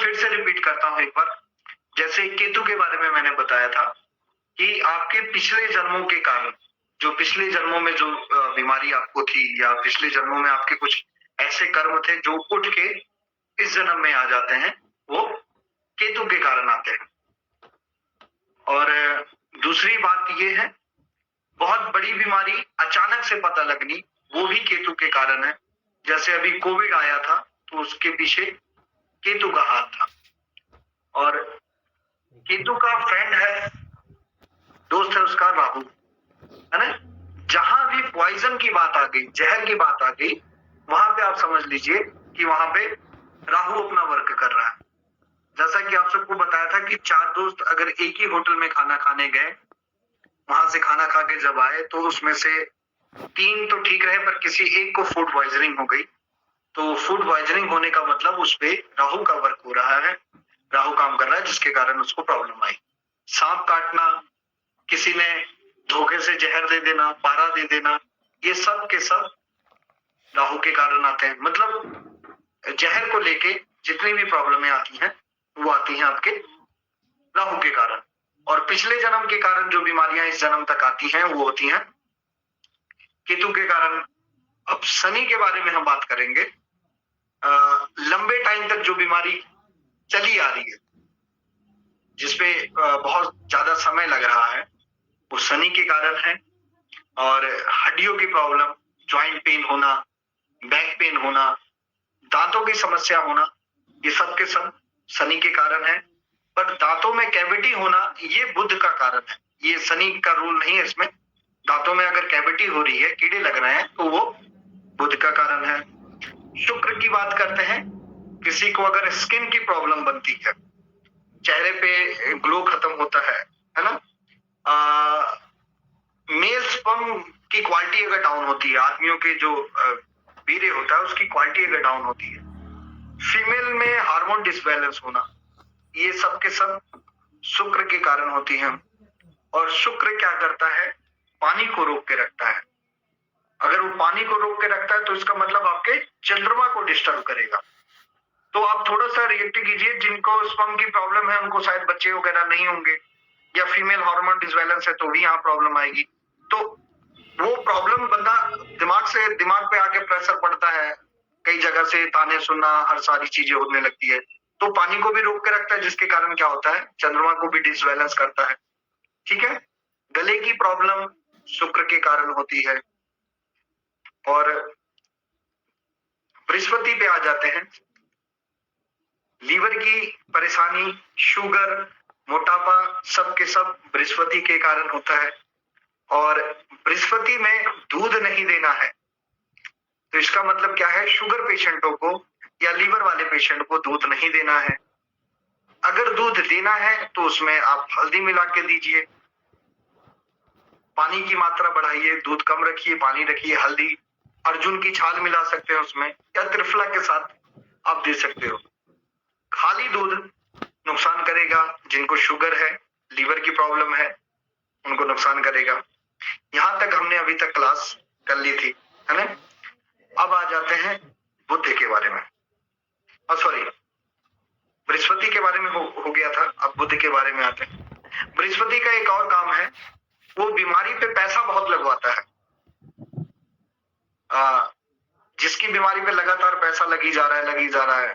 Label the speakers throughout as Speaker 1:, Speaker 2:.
Speaker 1: फिर से रिपीट करता हूँ एक बार। जैसे केतु के बारे में मैंने बताया था कि आपके पिछले जन्मों के कारण, जो पिछले जन्मों में जो बीमारी आपको थी या पिछले जन्मों में आपके कुछ ऐसे कर्म थे जो उठ के इस जन्म में आ जाते हैं, वो केतु के कारण आते हैं। और दूसरी बात ये है, बहुत बड़ी बीमारी अचानक से पता लगनी, वो भी केतु के कारण है। जैसे अभी कोविड आया था तो उसके पीछे केतु का हाथ था। और केतु का फ्रेंड है, दोस्त है उसका राहु, है ना। जहां भी पॉइजन की बात आ गई, जहर की बात आ गई, वहां पे आप समझ लीजिए कि वहां पे राहु अपना वर्क कर रहा है। जैसा कि आप सबको बताया था कि 4 दोस्त अगर एक ही होटल में खाना खाने गए, वहां से खाना खा के जब आए तो उसमें से 3 तो ठीक रहे, पर किसी एक को फूड पॉइजनिंग हो गई। तो फूड पॉइजनिंग होने का मतलब उस पे राहु का वर्क हो रहा है, राहु काम कर रहा है, जिसके कारण उसको प्रॉब्लम आई। सांप काटना, किसी ने धोखे से जहर दे देना, पारा दे देना, ये सब के सब राहु के कारण आते हैं। मतलब जहर को लेके जितनी भी प्रॉब्लमें आती हैं वो आती हैं आपके राहु के कारण। और पिछले जन्म के कारण जो बीमारियां इस जन्म तक आती हैं वो होती हैं केतु के कारण। अब शनि के बारे में हम बात करेंगे। लंबे टाइम तक जो बीमारी चली आ रही है, जिसपे बहुत ज्यादा समय लग रहा है, वो शनि के कारण है। और हड्डियों की प्रॉब्लम, ज्वाइंट पेन होना, बैक पेन होना, दांतों की समस्या होना, ये सब के सब शनि के कारण है। पर दांतों में कैविटी होना ये बुध का कारण है, ये शनि का रूल नहीं है इसमें। दांतों में अगर कैविटी हो रही है, कीड़े लग रहे हैं, तो वो बुध का कारण है। शुक्र की बात करते हैं, किसी को अगर स्किन की प्रॉब्लम बनती है, चेहरे पे ग्लो खत्म होता है ना। मेल स्पर्म की क्वालिटी अगर डाउन होती है, आदमियों के जो वीर्य होता है उसकी क्वालिटी अगर डाउन होती है, फीमेल में हार्मोन डिसबैलेंस होना, ये सब के सब शुक्र के कारण होती है। और शुक्र क्या करता है, पानी को रोक के रखता है। अगर वो पानी को रोक के रखता है तो इसका मतलब आपके चंद्रमा को डिस्टर्ब करेगा। तो आप थोड़ा सा रिएक्ट कीजिए, जिनको स्पर्म की प्रॉब्लम है उनको शायद बच्चे वगैरह नहीं होंगे, या फीमेल हार्मोन डिसबैलेंस है तो भी यहाँ प्रॉब्लम आएगी। तो वो प्रॉब्लम बंदा दिमाग पे आके प्रेशर पड़ता है, कई जगह से ताने सुनना, हर सारी चीजें होने लगती है। तो पानी को भी रोक के रखता है, जिसके कारण क्या होता है, चंद्रमा को भी डिसबैलेंस करता है। ठीक है। गले की प्रॉब्लम शुक्र के कारण होती है। और बृहस्पति पे आ जाते हैं, लीवर की परेशानी, शुगर, मोटापा, सब के सब बृहस्पति के कारण होता है। और बृहस्पति में दूध नहीं देना है, तो इसका मतलब क्या है, शुगर पेशेंटों को या लीवर वाले पेशेंट को दूध नहीं देना है। अगर दूध देना है तो उसमें आप हल्दी मिला के दीजिए, पानी की मात्रा बढ़ाइए, दूध कम रखिए, पानी रखिए, हल्दी, अर्जुन की छाल मिला सकते हैं उसमें, या त्रिफला के साथ आप दे सकते हो। खाली दूध नुकसान करेगा, जिनको शुगर है, लीवर की प्रॉब्लम है, उनको नुकसान करेगा। यहां तक हमने अभी तक क्लास कर ली थी, है ना। अब आ जाते हैं बुध के बारे में, सॉरी, बृहस्पति के बारे में हो गया था, अब बुध के बारे में आते हैं। बृहस्पति का एक और काम है, वो बीमारी पे पैसा बहुत लगवाता है। जिसकी बीमारी पे लगातार पैसा लगी जा रहा है,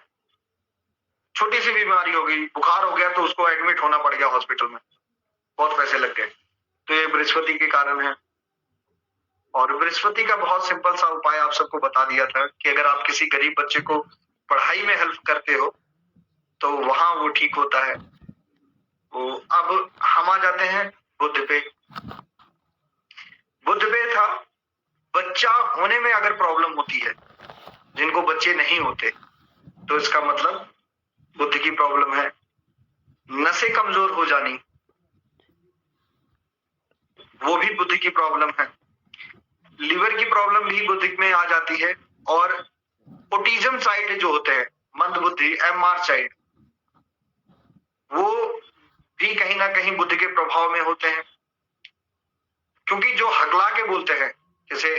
Speaker 1: छोटी सी बीमारी हो गई, बुखार हो गया तो उसको एडमिट होना पड़ गया हॉस्पिटल में, बहुत पैसे लग गए, तो ये बृहस्पति के कारण है। और बृहस्पति का बहुत सिंपल सा उपाय आप सबको बता दिया था कि अगर आप किसी गरीब बच्चे को पढ़ाई में हेल्प करते हो तो वहां वो ठीक होता है। तो अब हम आ जाते हैं बुध पे। बुध पे था, बच्चा होने में अगर प्रॉब्लम होती है, जिनको बच्चे नहीं होते, तो इसका मतलब बुध की प्रॉब्लम है। नसें कमजोर हो जानी, वो भी बुध की प्रॉब्लम है। लीवर की प्रॉब्लम भी बुध में आ जाती है। और ऑटिज्म साइड जो होते हैं, मंदबुद्धि, एमआर साइड, वो भी कहीं ना कहीं बुध के प्रभाव में होते हैं। क्योंकि जो हकला के बोलते हैं, जैसे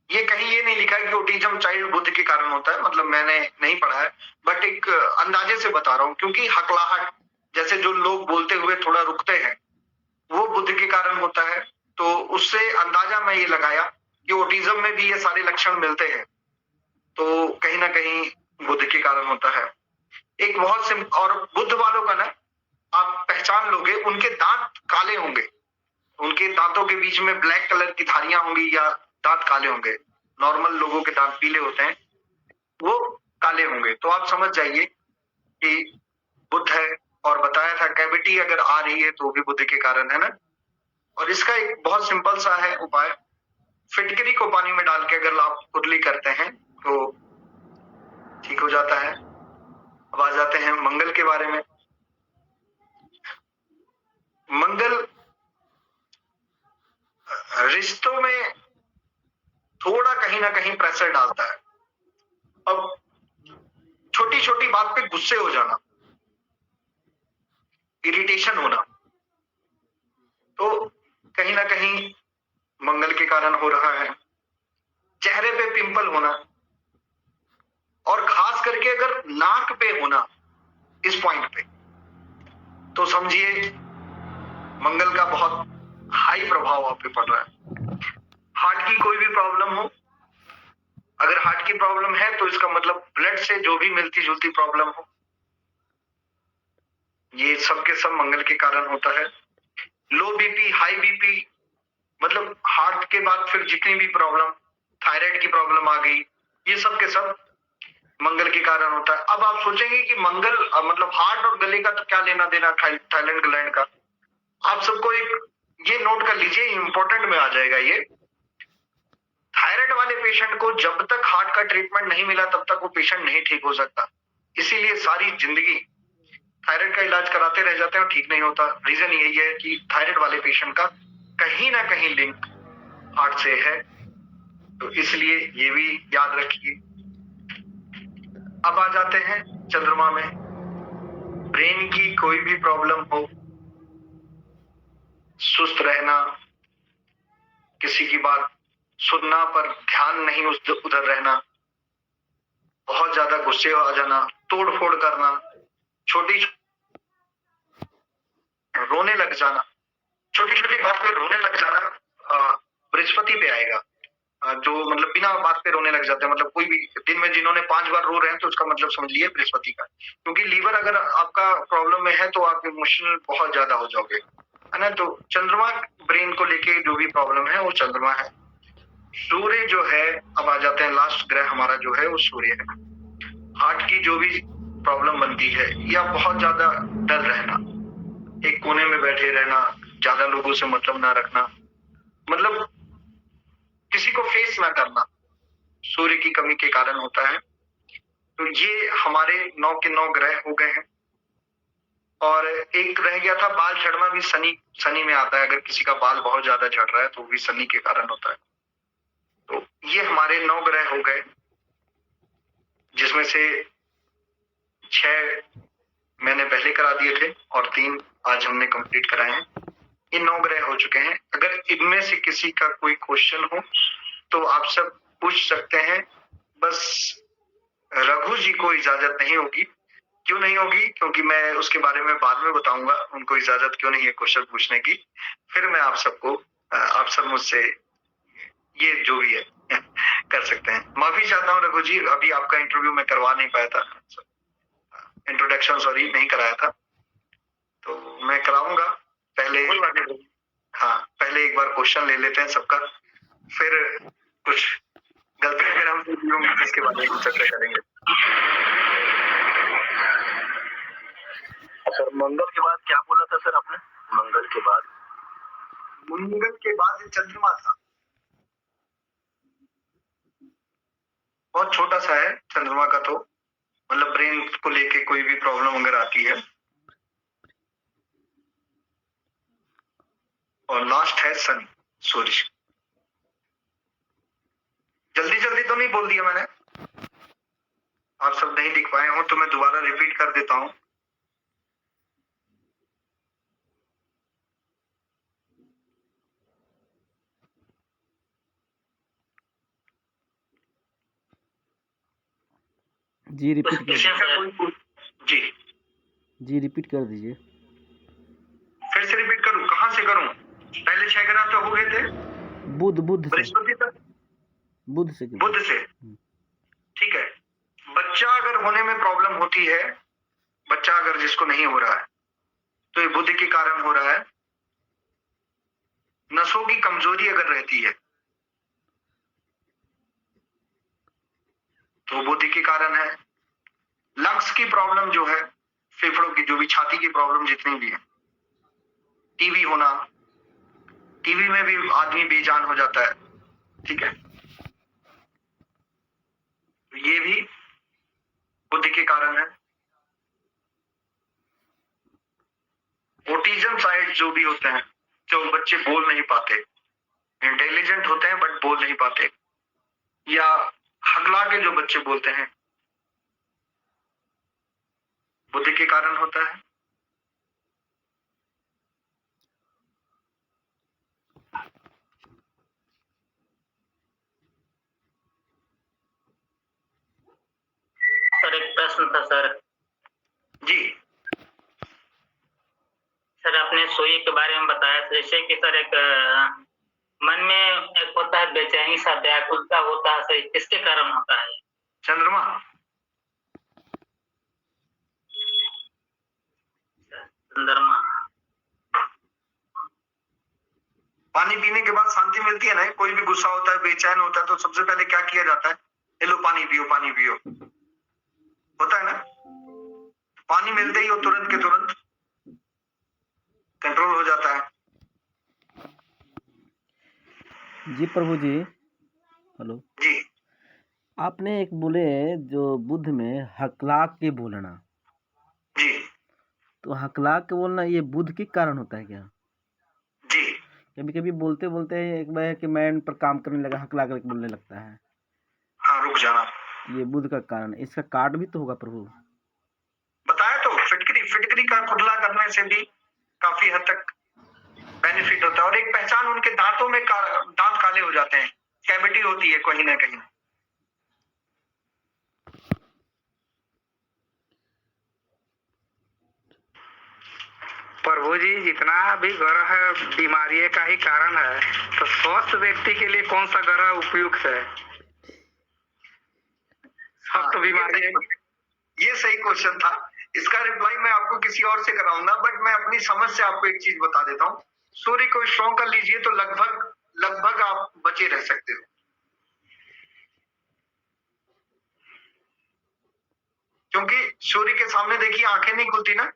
Speaker 1: ये कहीं ये नहीं लिखा है कि ऑटिज्म चाइल्ड बुद्ध के कारण होता है, मतलब मैंने नहीं पढ़ा है, बट एक अंदाजे से बता रहा हूँ, क्योंकि हकलाहट जैसे जो लोग बोलते हुए थोड़ा रुकते हैं वो बुद्ध के कारण होता है। तो उससे अंदाजा मैं ये लगाया कि ऑटिज्म में भी ये सारे लक्षण मिलते हैं, तो कहीं ना कहीं बुद्ध के कारण होता है। एक बहुत सिंपल, और बुद्ध वालों का ना आप पहचान लोगे, उनके दांत काले होंगे, उनके दांतों के बीच में ब्लैक कलर की धारियां होंगी या दांत काले होंगे। नॉर्मल लोगों के दांत पीले होते हैं, वो काले होंगे, तो आप समझ जाइए कि बुद्ध है। और बताया था कैविटी अगर आ रही है तो वो भी बुद्ध के कारण है ना। और इसका एक बहुत सिंपल सा है उपाय, फिटकरी को पानी में डाल के अगर आप कुरली करते हैं तो ठीक हो जाता है। अब आ जाते हैं मंगल के बारे में। मंगल रिश्तों में थोड़ा कहीं ना कहीं प्रेशर डालता है। अब छोटी छोटी बात पे गुस्से हो जाना, इरिटेशन होना, तो कहीं ना कहीं मंगल के कारण हो रहा है। चेहरे पे पिंपल होना, और खास करके अगर नाक पे होना इस पॉइंट पे, तो समझिए मंगल का बहुत हाई प्रभाव आप पे पड़ रहा है। हार्ट की कोई भी प्रॉब्लम हो, अगर हार्ट की प्रॉब्लम है तो इसका मतलब ब्लड से जो भी मिलती जुलती प्रॉब्लम हो, ये सब के सब मंगल के कारण होता है। लो बीपी, हाई बीपी, मतलब हार्ट के बाद फिर जितनी भी प्रॉब्लम, थायराइड की प्रॉब्लम आ गई, ये सब के सब मंगल के कारण होता है। अब आप सोचेंगे कि मंगल मतलब हार्ट और गले का तो क्या लेना देना थाईलैंड ग्लैंड का। आप सबको एक ये नोट कर लीजिए, इंपॉर्टेंट में आ जाएगा ये। थायराइड वाले पेशेंट को जब तक हार्ट का ट्रीटमेंट नहीं मिला तब तक वो पेशेंट नहीं ठीक हो सकता। इसीलिए सारी जिंदगी थायराइड का इलाज कराते रह जाते हैं और ठीक नहीं होता। रीजन यही है कि थायराइड वाले पेशेंट का कहीं ना कहीं लिंक हार्ट से है, तो इसलिए ये भी याद रखिए। अब आ जाते हैं चंद्रमा में। ब्रेन की कोई भी प्रॉब्लम हो, सुस्त रहना, किसी की बात सुनना पर ध्यान नहीं उस उधर रहना, बहुत ज्यादा गुस्से आ जाना, तोड़ फोड़ करना, छोटी रोने लग जाना, छोटी छोटी बात पे रोने लग जाना, बृहस्पति पे आएगा। जो मतलब बिना बात पे रोने लग जाते हैं, मतलब कोई भी दिन में जिन्होंने 5 बार रो रहे हैं तो उसका मतलब समझ लिए बृहस्पति का। क्योंकि लीवर अगर आपका प्रॉब्लम में है तो आप इमोशनल बहुत ज्यादा हो जाओगे, है ना। तो चंद्रमा ब्रेन को लेके जो भी प्रॉब्लम है वो चंद्रमा है। सूर्य जो है, अब आ जाते हैं लास्ट ग्रह हमारा जो है वो सूर्य है। हार्ट की जो भी प्रॉब्लम बनती है, या बहुत ज्यादा डर रहना, एक कोने में बैठे रहना, ज्यादा लोगों से मतलब ना रखना, मतलब किसी को फेस ना करना, सूर्य की कमी के कारण होता है। तो ये हमारे 9 के 9 ग्रह हो गए हैं। और एक रह गया था बाल झड़ना, भी शनि, शनि में आता है। अगर किसी का बाल बहुत ज्यादा झड़ रहा है तो वो भी शनि के कारण होता है। तो ये हमारे 9 ग्रह हो गए, जिसमें से 6 मैंने पहले करा दिए थे और 3 आज हमने कंप्लीट कराए हैं। ये 9 ग्रह हो चुके हैं। अगर इनमें से किसी का कोई क्वेश्चन हो तो आप सब पूछ सकते हैं। बस रघु जी को इजाजत नहीं होगी। क्यों नहीं होगी? क्योंकि मैं उसके बारे में बाद में बताऊंगा उनको इजाजत क्यों नहीं है क्वेश्चन पूछने की। फिर मैं आप सबको, आप सब मुझसे ये जो भी है कर सकते हैं। माफी चाहता हूँ रघु जी, अभी आपका इंटरव्यू मैं करवा नहीं पाया था, इंट्रोडक्शन सॉरी नहीं कराया था, तो मैं कराऊंगा। पहले हाँ, पहले एक बार क्वेश्चन ले लेते हैं सबका, फिर कुछ गलतियां अगर हम होंगी इसके बारे में चर्चा करेंगे। सर मंगल के बाद क्या बोला था सर आपने? मंगल के बाद, मंगल के बाद चंद्रमा था। बहुत छोटा सा है चंद्रमा का, तो मतलब ब्रेन को लेके कोई भी प्रॉब्लम अगर आती है। और लास्ट है सन, सूर्य। जल्दी जल्दी तो नहीं बोल दिया मैंने, आप सब नहीं लिख पाए हो तो मैं दोबारा रिपीट कर देता हूँ।
Speaker 2: जी रिपीट कर
Speaker 1: किसी का कोई जी
Speaker 2: जी रिपीट कर दीजिए।
Speaker 1: फिर से रिपीट करूं? कहाँ से करूं? पहले 6 ग्रह तो हो गए थे।
Speaker 2: बुध से
Speaker 1: बृहस्पति तक,
Speaker 2: बुध से कीजिए।
Speaker 1: बुध से। ठीक है। बच्चा अगर होने में प्रॉब्लम होती है, बच्चा अगर जिसको नहीं हो रहा है, तो ये बुध के कारण हो रहा है। नसों की कमजोरी अगर रहती है तो बुध के कारण है। लंग्स की प्रॉब्लम जो है, फेफड़ों की, जो भी छाती की प्रॉब्लम जितनी भी है, टीबी होना, टीबी में भी आदमी बेजान हो जाता है। ठीक है, तो ये भी बुद्धि के कारण है। ऑटिज्म साइड जो भी होते हैं, जो बच्चे बोल नहीं पाते, इंटेलिजेंट होते हैं बट बोल नहीं पाते, या हगला के जो बच्चे बोलते हैं, बुद्धि के कारण होता है।
Speaker 3: सर एक प्रश्न था सर।
Speaker 1: जी
Speaker 3: सर आपने सोई के बारे में बताया, जैसे कि सर एक मन में एक होता है बेचैनी सा, व्याकुलता होता है, सर किसके कारण होता है?
Speaker 1: चंद्रमा।
Speaker 3: चंद्रमा।
Speaker 1: पानी पीने के बाद शांति मिलती है ना। कोई भी गुस्सा होता है, बेचैन होता है, तो सबसे पहले क्या किया जाता है? ये लो पानी पियो, पानी पियो, होता है ना। पानी मिलते ही वो तुरंत के तुरंत कंट्रोल हो जाता है।
Speaker 2: जी प्रभु जी, हेलो
Speaker 1: जी
Speaker 2: आपने एक बोले जो बुध में हकला के बोलना,
Speaker 1: जी
Speaker 2: तो हकला के बोलना ये बुध के कारण होता है क्या?
Speaker 1: जी
Speaker 2: कभी कभी बोलते बोलते एक बार कि मैं इन पर काम करने लगा, हकला कर बोलने लगता है,
Speaker 1: हाँ, रुक जाना।
Speaker 2: ये बुध का कारण। इसका काट भी तो होगा प्रभु।
Speaker 1: बताया तो, फिटकरी, फिटकरी का खुदला करने से भी काफी हद तक बेनिफिट होता है। और एक पहचान, उनके दांतों में दांत काले हो जाते हैं, कैविटी होती है कहीं ना कहीं।
Speaker 4: प्रभु जी, जितना भी ग्रह बीमारी का ही कारण है, तो स्वस्थ व्यक्ति के लिए कौन सा ग्रह उपयुक्त है? स्वस्थ बीमारी
Speaker 1: ये सही क्वेश्चन था। इसका रिप्लाई मैं आपको किसी और से कराऊंगा, बट मैं अपनी समझ से आपको एक चीज बता देता हूँ। सूर्य को स्ट्रॉन्ग कर लीजिए तो लगभग लगभग आप बचे रह सकते हो, क्योंकि सूर्य के सामने देखिए आंखें नहीं खुलती ना।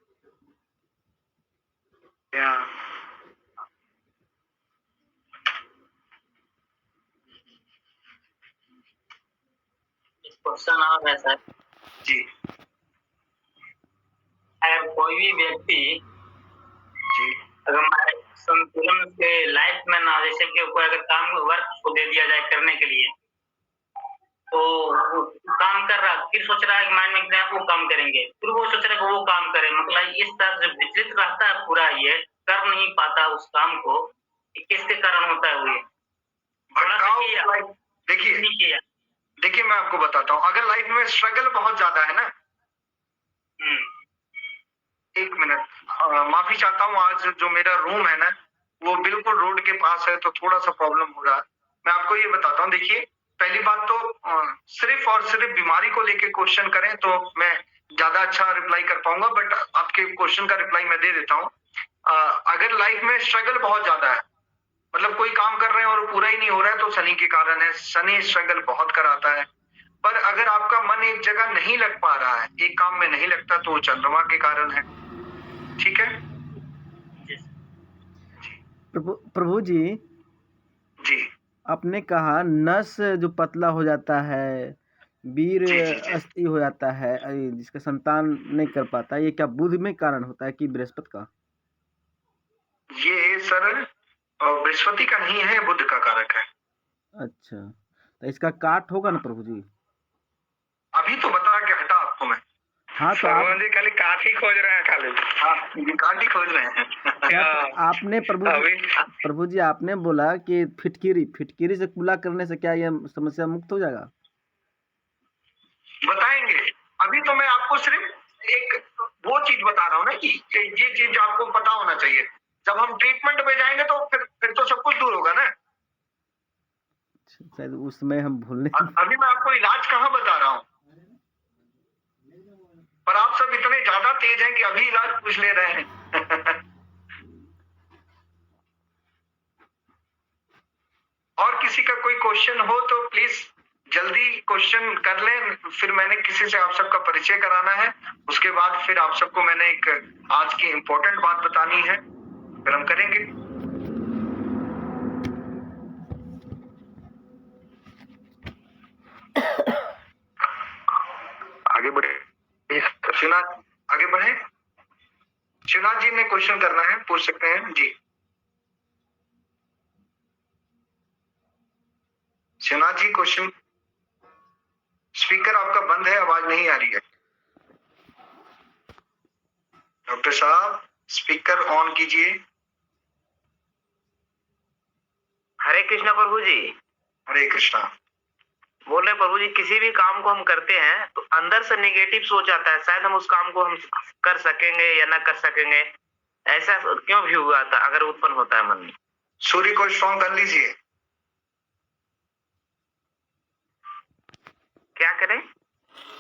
Speaker 3: क्वेश्चन और है सर।
Speaker 1: जी
Speaker 3: अगर कोई भी व्यक्ति
Speaker 1: जी
Speaker 3: अगर हमारे संतुलन से लाइफ में ना, जैसे कि कोई अगर काम वर्क को दे दिया जाए करने के लिए, तो वो काम कर रहा, फिर सोच रहा है कि माइंड में वो काम करेंगे, फिर वो सोच रहा है कि वो काम करे, मतलब इस तरह से विचलित रहता है पूरा, ये कर नहीं पाता उस काम को। किसके कारण होता है वो?
Speaker 1: देखिए देखिए मैं आपको बताता हूँ। अगर लाइफ में स्ट्रगल बहुत ज्यादा है ना, एक मिनट, माफी चाहता हूँ। आज जो मेरा रूम है ना, वो बिल्कुल रोड के पास है, तो थोड़ा सा प्रॉब्लम हो रहा है। मैं आपको ये बताता हूँ। देखिए, पहली बात तो सिर्फ और सिर्फ बीमारी को लेके क्वेश्चन करें तो मैं ज्यादा अच्छा रिप्लाई कर पाऊंगा, बट आपके क्वेश्चन का रिप्लाई मैं दे देता हूँ। अगर लाइफ में स्ट्रगल बहुत ज्यादा है, मतलब कोई काम कर रहे हैं और पूरा ही नहीं हो रहा है, तो शनि के कारण है। शनि स्ट्रगल बहुत कराता है। पर अगर आपका मन एक जगह नहीं लग पा रहा है, एक काम में नहीं लगता, तो चंद्रमा के कारण है। ठीक है
Speaker 2: प्रभु जी,
Speaker 1: जी
Speaker 2: आपने कहा नस जो पतला हो जाता है, वीर अस्थि हो जाता है, जिसका संतान नहीं कर पाता, ये क्या बुध में कारण होता है कि बृहस्पति का?
Speaker 1: ये सर बृहस्पति का नहीं है, बुध का कारक है।
Speaker 2: अच्छा, तो इसका काट होगा ना प्रभु जी?
Speaker 1: अभी तो बता के हटा आपको मैं।
Speaker 2: हाँ, तो आप
Speaker 4: जी खाली काट ही खोज रहे हैं, खाली
Speaker 1: काट ही खोज रहे हैं।
Speaker 2: आपने प्रभु जी आपने बोला कि फिटकिरी से कुल्ला करने से क्या यह समस्या मुक्त हो जाएगा?
Speaker 1: बताएंगे, अभी तो मैं आपको सिर्फ एक वो चीज बता रहा हूँ ना कि ये चीज आपको पता होना चाहिए। जब हम ट्रीटमेंट पे जाएंगे तो फिर तो सब कुछ दूर होगा ना।
Speaker 2: शायद उसमें हम भूलने
Speaker 1: अभी मैं आपको इलाज कहाँ बता रहा हूँ, पर आप सब इतने ज्यादा तेज हैं कि अभी इलाज पूछ ले रहे हैं। और किसी का कोई क्वेश्चन हो तो प्लीज जल्दी क्वेश्चन कर लें। फिर मैंने किसी से आप सबका परिचय कराना है, उसके बाद फिर आप सबको मैंने एक आज की इम्पोर्टेंट बात बतानी है, फिर हम करेंगे। आगे बढ़े शिवनाथ, आगे बढ़े। शिवनाथ जी ने क्वेश्चन करना है, पूछ सकते हैं जी। शिवनाथ जी क्वेश्चन, स्पीकर आपका बंद है, आवाज नहीं आ रही है। डॉक्टर साहब स्पीकर ऑन कीजिए।
Speaker 5: हरे कृष्णा प्रभु जी।
Speaker 1: हरे कृष्णा।
Speaker 5: बोल रहे प्रभु जी, किसी भी काम को हम करते हैं तो अंदर से नेगेटिव सोच आता है, शायद हम उस काम को हम कर सकेंगे या ना कर सकेंगे, ऐसा क्यों भी हुआ था अगर उत्पन्न होता है मन में?
Speaker 1: सूर्य को स्ट्रॉन्ग कर लीजिए।
Speaker 5: क्या करें?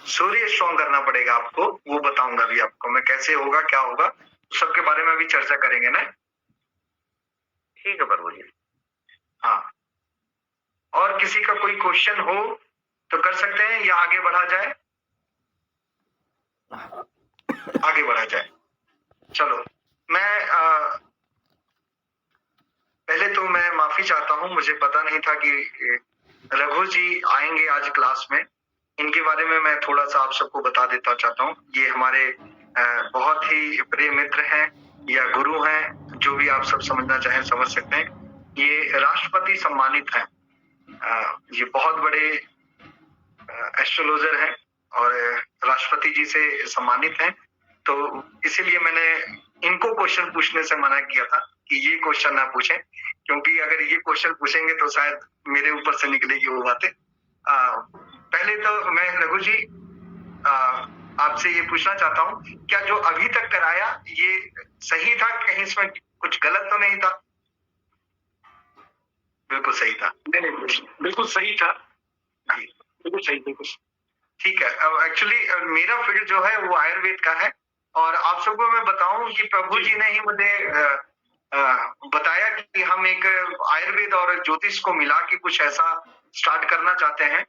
Speaker 1: सूर्य स्ट्रॉन्ग करना पड़ेगा आपको, वो बताऊंगा अभी आपको मैं कैसे होगा, क्या होगा, सबके बारे में अभी चर्चा करेंगे ना।
Speaker 5: ठीक है प्रभु जी।
Speaker 1: हाँ, और किसी का कोई क्वेश्चन हो तो कर सकते हैं या आगे बढ़ा जाए? आगे बढ़ा जाए। चलो, मैं पहले तो मैं माफी चाहता हूँ, मुझे पता नहीं था कि रघु जी आएंगे आज क्लास में। इनके बारे में मैं थोड़ा सा आप सबको बता देता चाहता हूँ। ये हमारे बहुत ही प्रिय मित्र हैं या गुरु हैं, जो भी आप सब समझना चाहें समझ सकते हैं। ये राष्ट्रपति सम्मानित हैं। ये बहुत बड़े एस्ट्रोलॉजर हैं और राष्ट्रपति जी से सम्मानित हैं। तो इसीलिए मैंने इनको क्वेश्चन पूछने से मना किया था कि ये क्वेश्चन ना पूछें, क्योंकि अगर ये क्वेश्चन पूछेंगे तो शायद मेरे ऊपर से निकलेगी वो बातें। पहले तो मैं रघु जी आपसे ये पूछना चाहता हूँ, क्या जो अभी तक कराया ये सही था? कहीं इसमें कुछ गलत तो नहीं था? बिल्कुल सही था।
Speaker 4: नहीं, बिल्कुल सही था। बिल्कुल सही, बिल्कुल
Speaker 1: ठीक है। एक्चुअली मेरा फील्ड जो है वो आयुर्वेद का है, और आप सबको मैं बताऊं कि प्रभु जी ने ही मुझे बताया कि हम एक आयुर्वेद और ज्योतिष को मिला के कुछ ऐसा स्टार्ट करना चाहते हैं।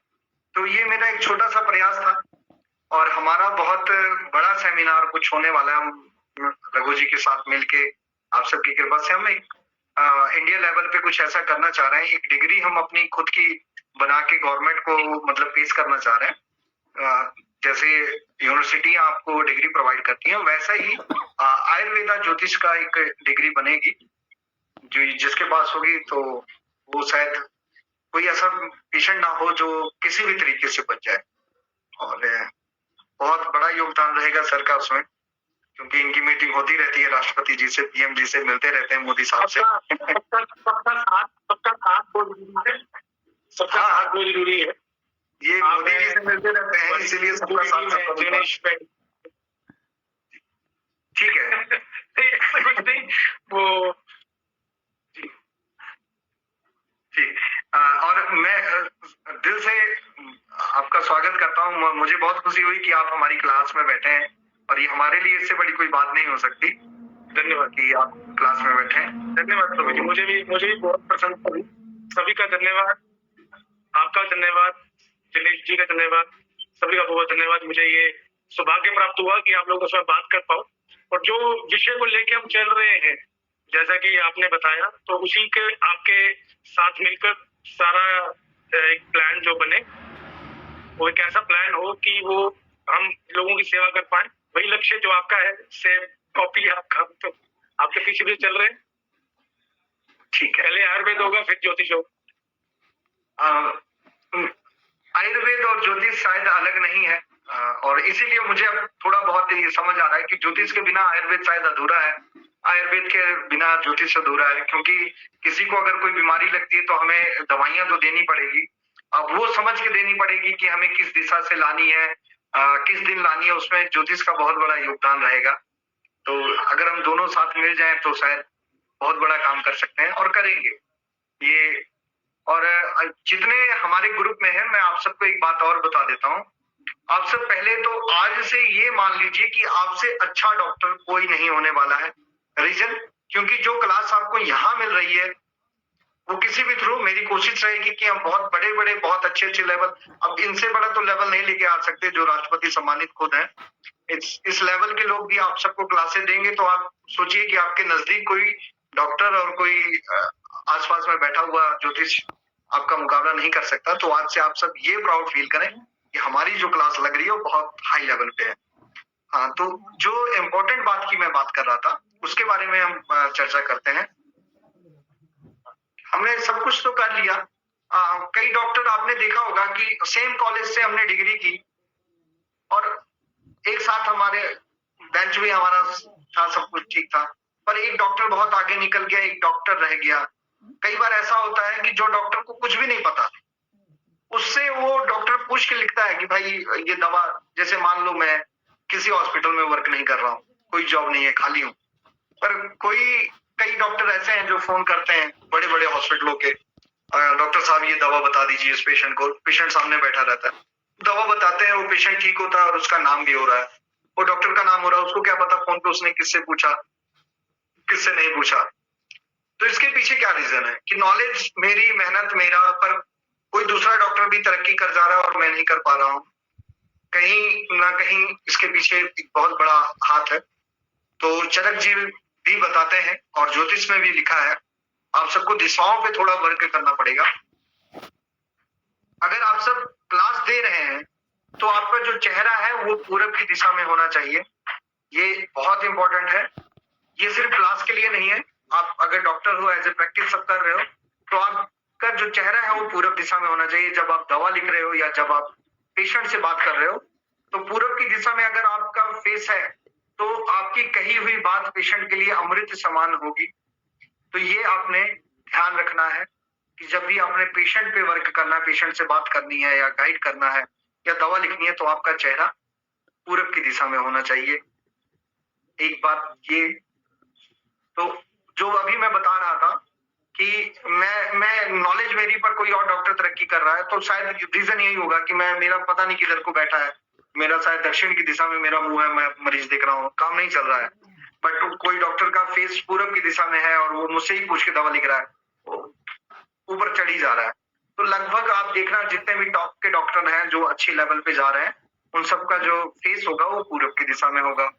Speaker 1: तो ये मेरा एक छोटा सा प्रयास था, और हमारा बहुत बड़ा सेमिनार कुछ होने वाला है। हम रघु जी के साथ मिलके आप सबकी कृपा से हम एक इंडिया लेवल पे कुछ ऐसा करना चाह रहे हैं। एक डिग्री हम अपनी खुद की बना के गवर्नमेंट को मतलब पेश करना चाह रहे हैं। जैसे यूनिवर्सिटी आपको डिग्री प्रोवाइड करती है, वैसा ही आयुर्वेदा ज्योतिष का एक डिग्री बनेगी, जो जिसके पास होगी तो वो शायद कोई ऐसा पेशेंट ना हो जो किसी भी तरीके से बच जाए। और बहुत बड़ा योगदान रहेगा सर का उसमें, क्योंकि इनकी मीटिंग होती रहती है राष्ट्रपति जी से, पीएम जी से, मिलते रहते हैं मोदी साहब से।
Speaker 4: सबका साथ बहुत जरूरी है। सबका साथ बहुत जरूरी है।
Speaker 1: ये मोदी जी से मिलते रहते हैं, इसीलिए सबका साथ। ठीक है।
Speaker 4: कुछ नहीं वो
Speaker 1: ठीक। और मैं दिल से आपका स्वागत करता हूँ। मुझे बहुत खुशी हुई कि आप हमारी क्लास में बैठे हैं, और ये हमारे लिए इससे बड़ी कोई बात नहीं हो सकती।
Speaker 4: धन्यवाद
Speaker 1: कि आप क्लास में बैठे हैं।
Speaker 4: धन्यवाद प्रभु जी, मुझे भी बहुत प्रसन्न हुई। सभी का धन्यवाद, आपका धन्यवाद, दिनेश जी का धन्यवाद, सभी का बहुत धन्यवाद। मुझे ये सौभाग्य प्राप्त हुआ कि आप लोगों के साथ बात कर पाऊं, और जो विषय को लेके हम चल रहे हैं जैसा कि आपने बताया, तो उसी के आपके साथ मिलकर सारा एक प्लान जो बने, वो एक ऐसा प्लान हो कि वो हम लोगों की सेवा कर पाए। वही लक्ष्य जो आपका है, सेम कॉपी आपका, तो आपके पीछे भी चल रहे हैं।
Speaker 1: ठीक है।
Speaker 4: पहले आयुर्वेद होगा, फिर ज्योतिष होगा।
Speaker 1: आयुर्वेद और ज्योतिष शायद अलग नहीं है, और इसीलिए मुझे अब थोड़ा बहुत ये समझ आ रहा है कि ज्योतिष के बिना आयुर्वेद शायद अधूरा है, आयुर्वेद के बिना ज्योतिष अधूरा है। क्योंकि किसी को अगर कोई बीमारी लगती है तो हमें दवाइयां तो देनी पड़ेगी, अब वो समझ के देनी पड़ेगी कि हमें किस दिशा से लानी है, किस दिन लानी है, उसमें ज्योतिष का बहुत बड़ा योगदान रहेगा। तो अगर हम दोनों साथ मिल जाएं तो शायद बहुत बड़ा काम कर सकते हैं और करेंगे ये। और जितने हमारे ग्रुप में है, मैं आप सबको एक बात और बता देता हूँ। आप सब पहले तो आज से ये मान लीजिए कि आपसे अच्छा डॉक्टर कोई नहीं होने वाला है। रीजन, क्योंकि जो क्लास आपको यहाँ मिल रही है वो किसी भी थ्रू मेरी कोशिश रहेगी कि हम बहुत बड़े बड़े बहुत अच्छे लेवल, अब इनसे बड़ा तो लेवल नहीं लेके आ सकते जो राष्ट्रपति सम्मानित खुद है, इस लेवल के लोग भी आप सबको क्लासेस देंगे। तो आप सोचिए कि आपके नजदीक कोई डॉक्टर और कोई आसपास में बैठा हुआ ज्योतिष आपका मुकाबला नहीं कर सकता। तो आज से आप सब ये प्राउड फील करें कि हमारी जो क्लास लग रही है वो बहुत हाई लेवल पे है। हाँ, तो जो इम्पोर्टेंट बात की मैं बात कर रहा था उसके बारे में हम चर्चा करते हैं। हमने सब कुछ तो कर लिया। कई डॉक्टर आपने देखा होगा कि सेम कॉलेज से हमने डिग्री की और एक साथ हमारे बेंच भी हमारा था, सब कुछ ठीक था, पर एक डॉक्टर बहुत आगे निकल गया, एक डॉक्टर रह गया। कई बार ऐसा होता है कि जो डॉक्टर को कुछ भी नहीं पता उससे वो डॉक्टर पूछ के लिखता है कि भाई ये दवा, जैसे मान लो मैं किसी हॉस्पिटल में वर्क नहीं कर रहा हूँ, कोई जॉब नहीं है, खाली हूँ, पर कई डॉक्टर ऐसे हैं जो फोन करते हैं बड़े बड़े हॉस्पिटलों के, डॉक्टर साहब ये दवा बता दीजिए इस पेशेंट को। पेशेंट सामने बैठा रहता है, दवा बताते हैं, वो पेशेंट ठीक होता है और उसका नाम भी हो रहा है, वो डॉक्टर का नाम हो रहा है, उसको क्या पता फोन पे उसने किससे पूछा किससे नहीं पूछा। तो इसके पीछे क्या रीजन है कि नॉलेज मेरी, मेहनत मेरा, पर कोई दूसरा डॉक्टर भी तरक्की कर जा रहा है और मैं नहीं कर पा रहा हूँ। कहीं ना कहीं इसके पीछे एक बहुत बड़ा हाथ है। तो चरक जी भी बताते हैं और ज्योतिष में भी लिखा है, आप सबको दिशाओं पे थोड़ा वर्क करना पड़ेगा। अगर आप सब क्लास दे रहे हैं तो आपका जो चेहरा है वो पूरब की दिशा में होना चाहिए। ये बहुत इंपॉर्टेंट है। ये सिर्फ क्लास के लिए नहीं है, आप अगर डॉक्टर हो, एज ए प्रैक्टिस सब कर रहे हो, तो आपका जो चेहरा है वो पूरब दिशा में होना चाहिए। जब आप दवा लिख रहे हो या जब आप पेशेंट से बात कर रहे हो तो पूरब की दिशा में अगर आपका फेस है तो आपकी कही हुई बात पेशेंट के लिए अमृत समान होगी। तो ये आपने ध्यान रखना है कि जब भी आपने पेशेंट पे वर्क करना है, पेशेंट से बात करनी है या गाइड करना है या दवा लिखनी है, तो आपका चेहरा पूरब की दिशा में होना चाहिए। एक बात ये, तो जो अभी मैं बता रहा था कि मैं नॉलेज मेरी पर कोई और डॉक्टर तरक्की कर रहा है, तो शायद रीजन यही होगा कि मेरा पता नहीं किधर को बैठा है, मेरा शायद दक्षिण की दिशा में मेरा मुंह है, मैं मरीज देख रहा हूँ, काम नहीं चल रहा है। बट कोई डॉक्टर का फेस पूरब की दिशा में है और वो मुझसे ही पूछ के दवा लिख रहा है, ऊपर चढ़ी जा रहा है। तो लगभग आप देखना जितने भी टॉप के डॉक्टर हैं जो अच्छे लेवल पे जा रहे हैं, उन सबका जो फेस होगा वो पूरब की दिशा में होगा।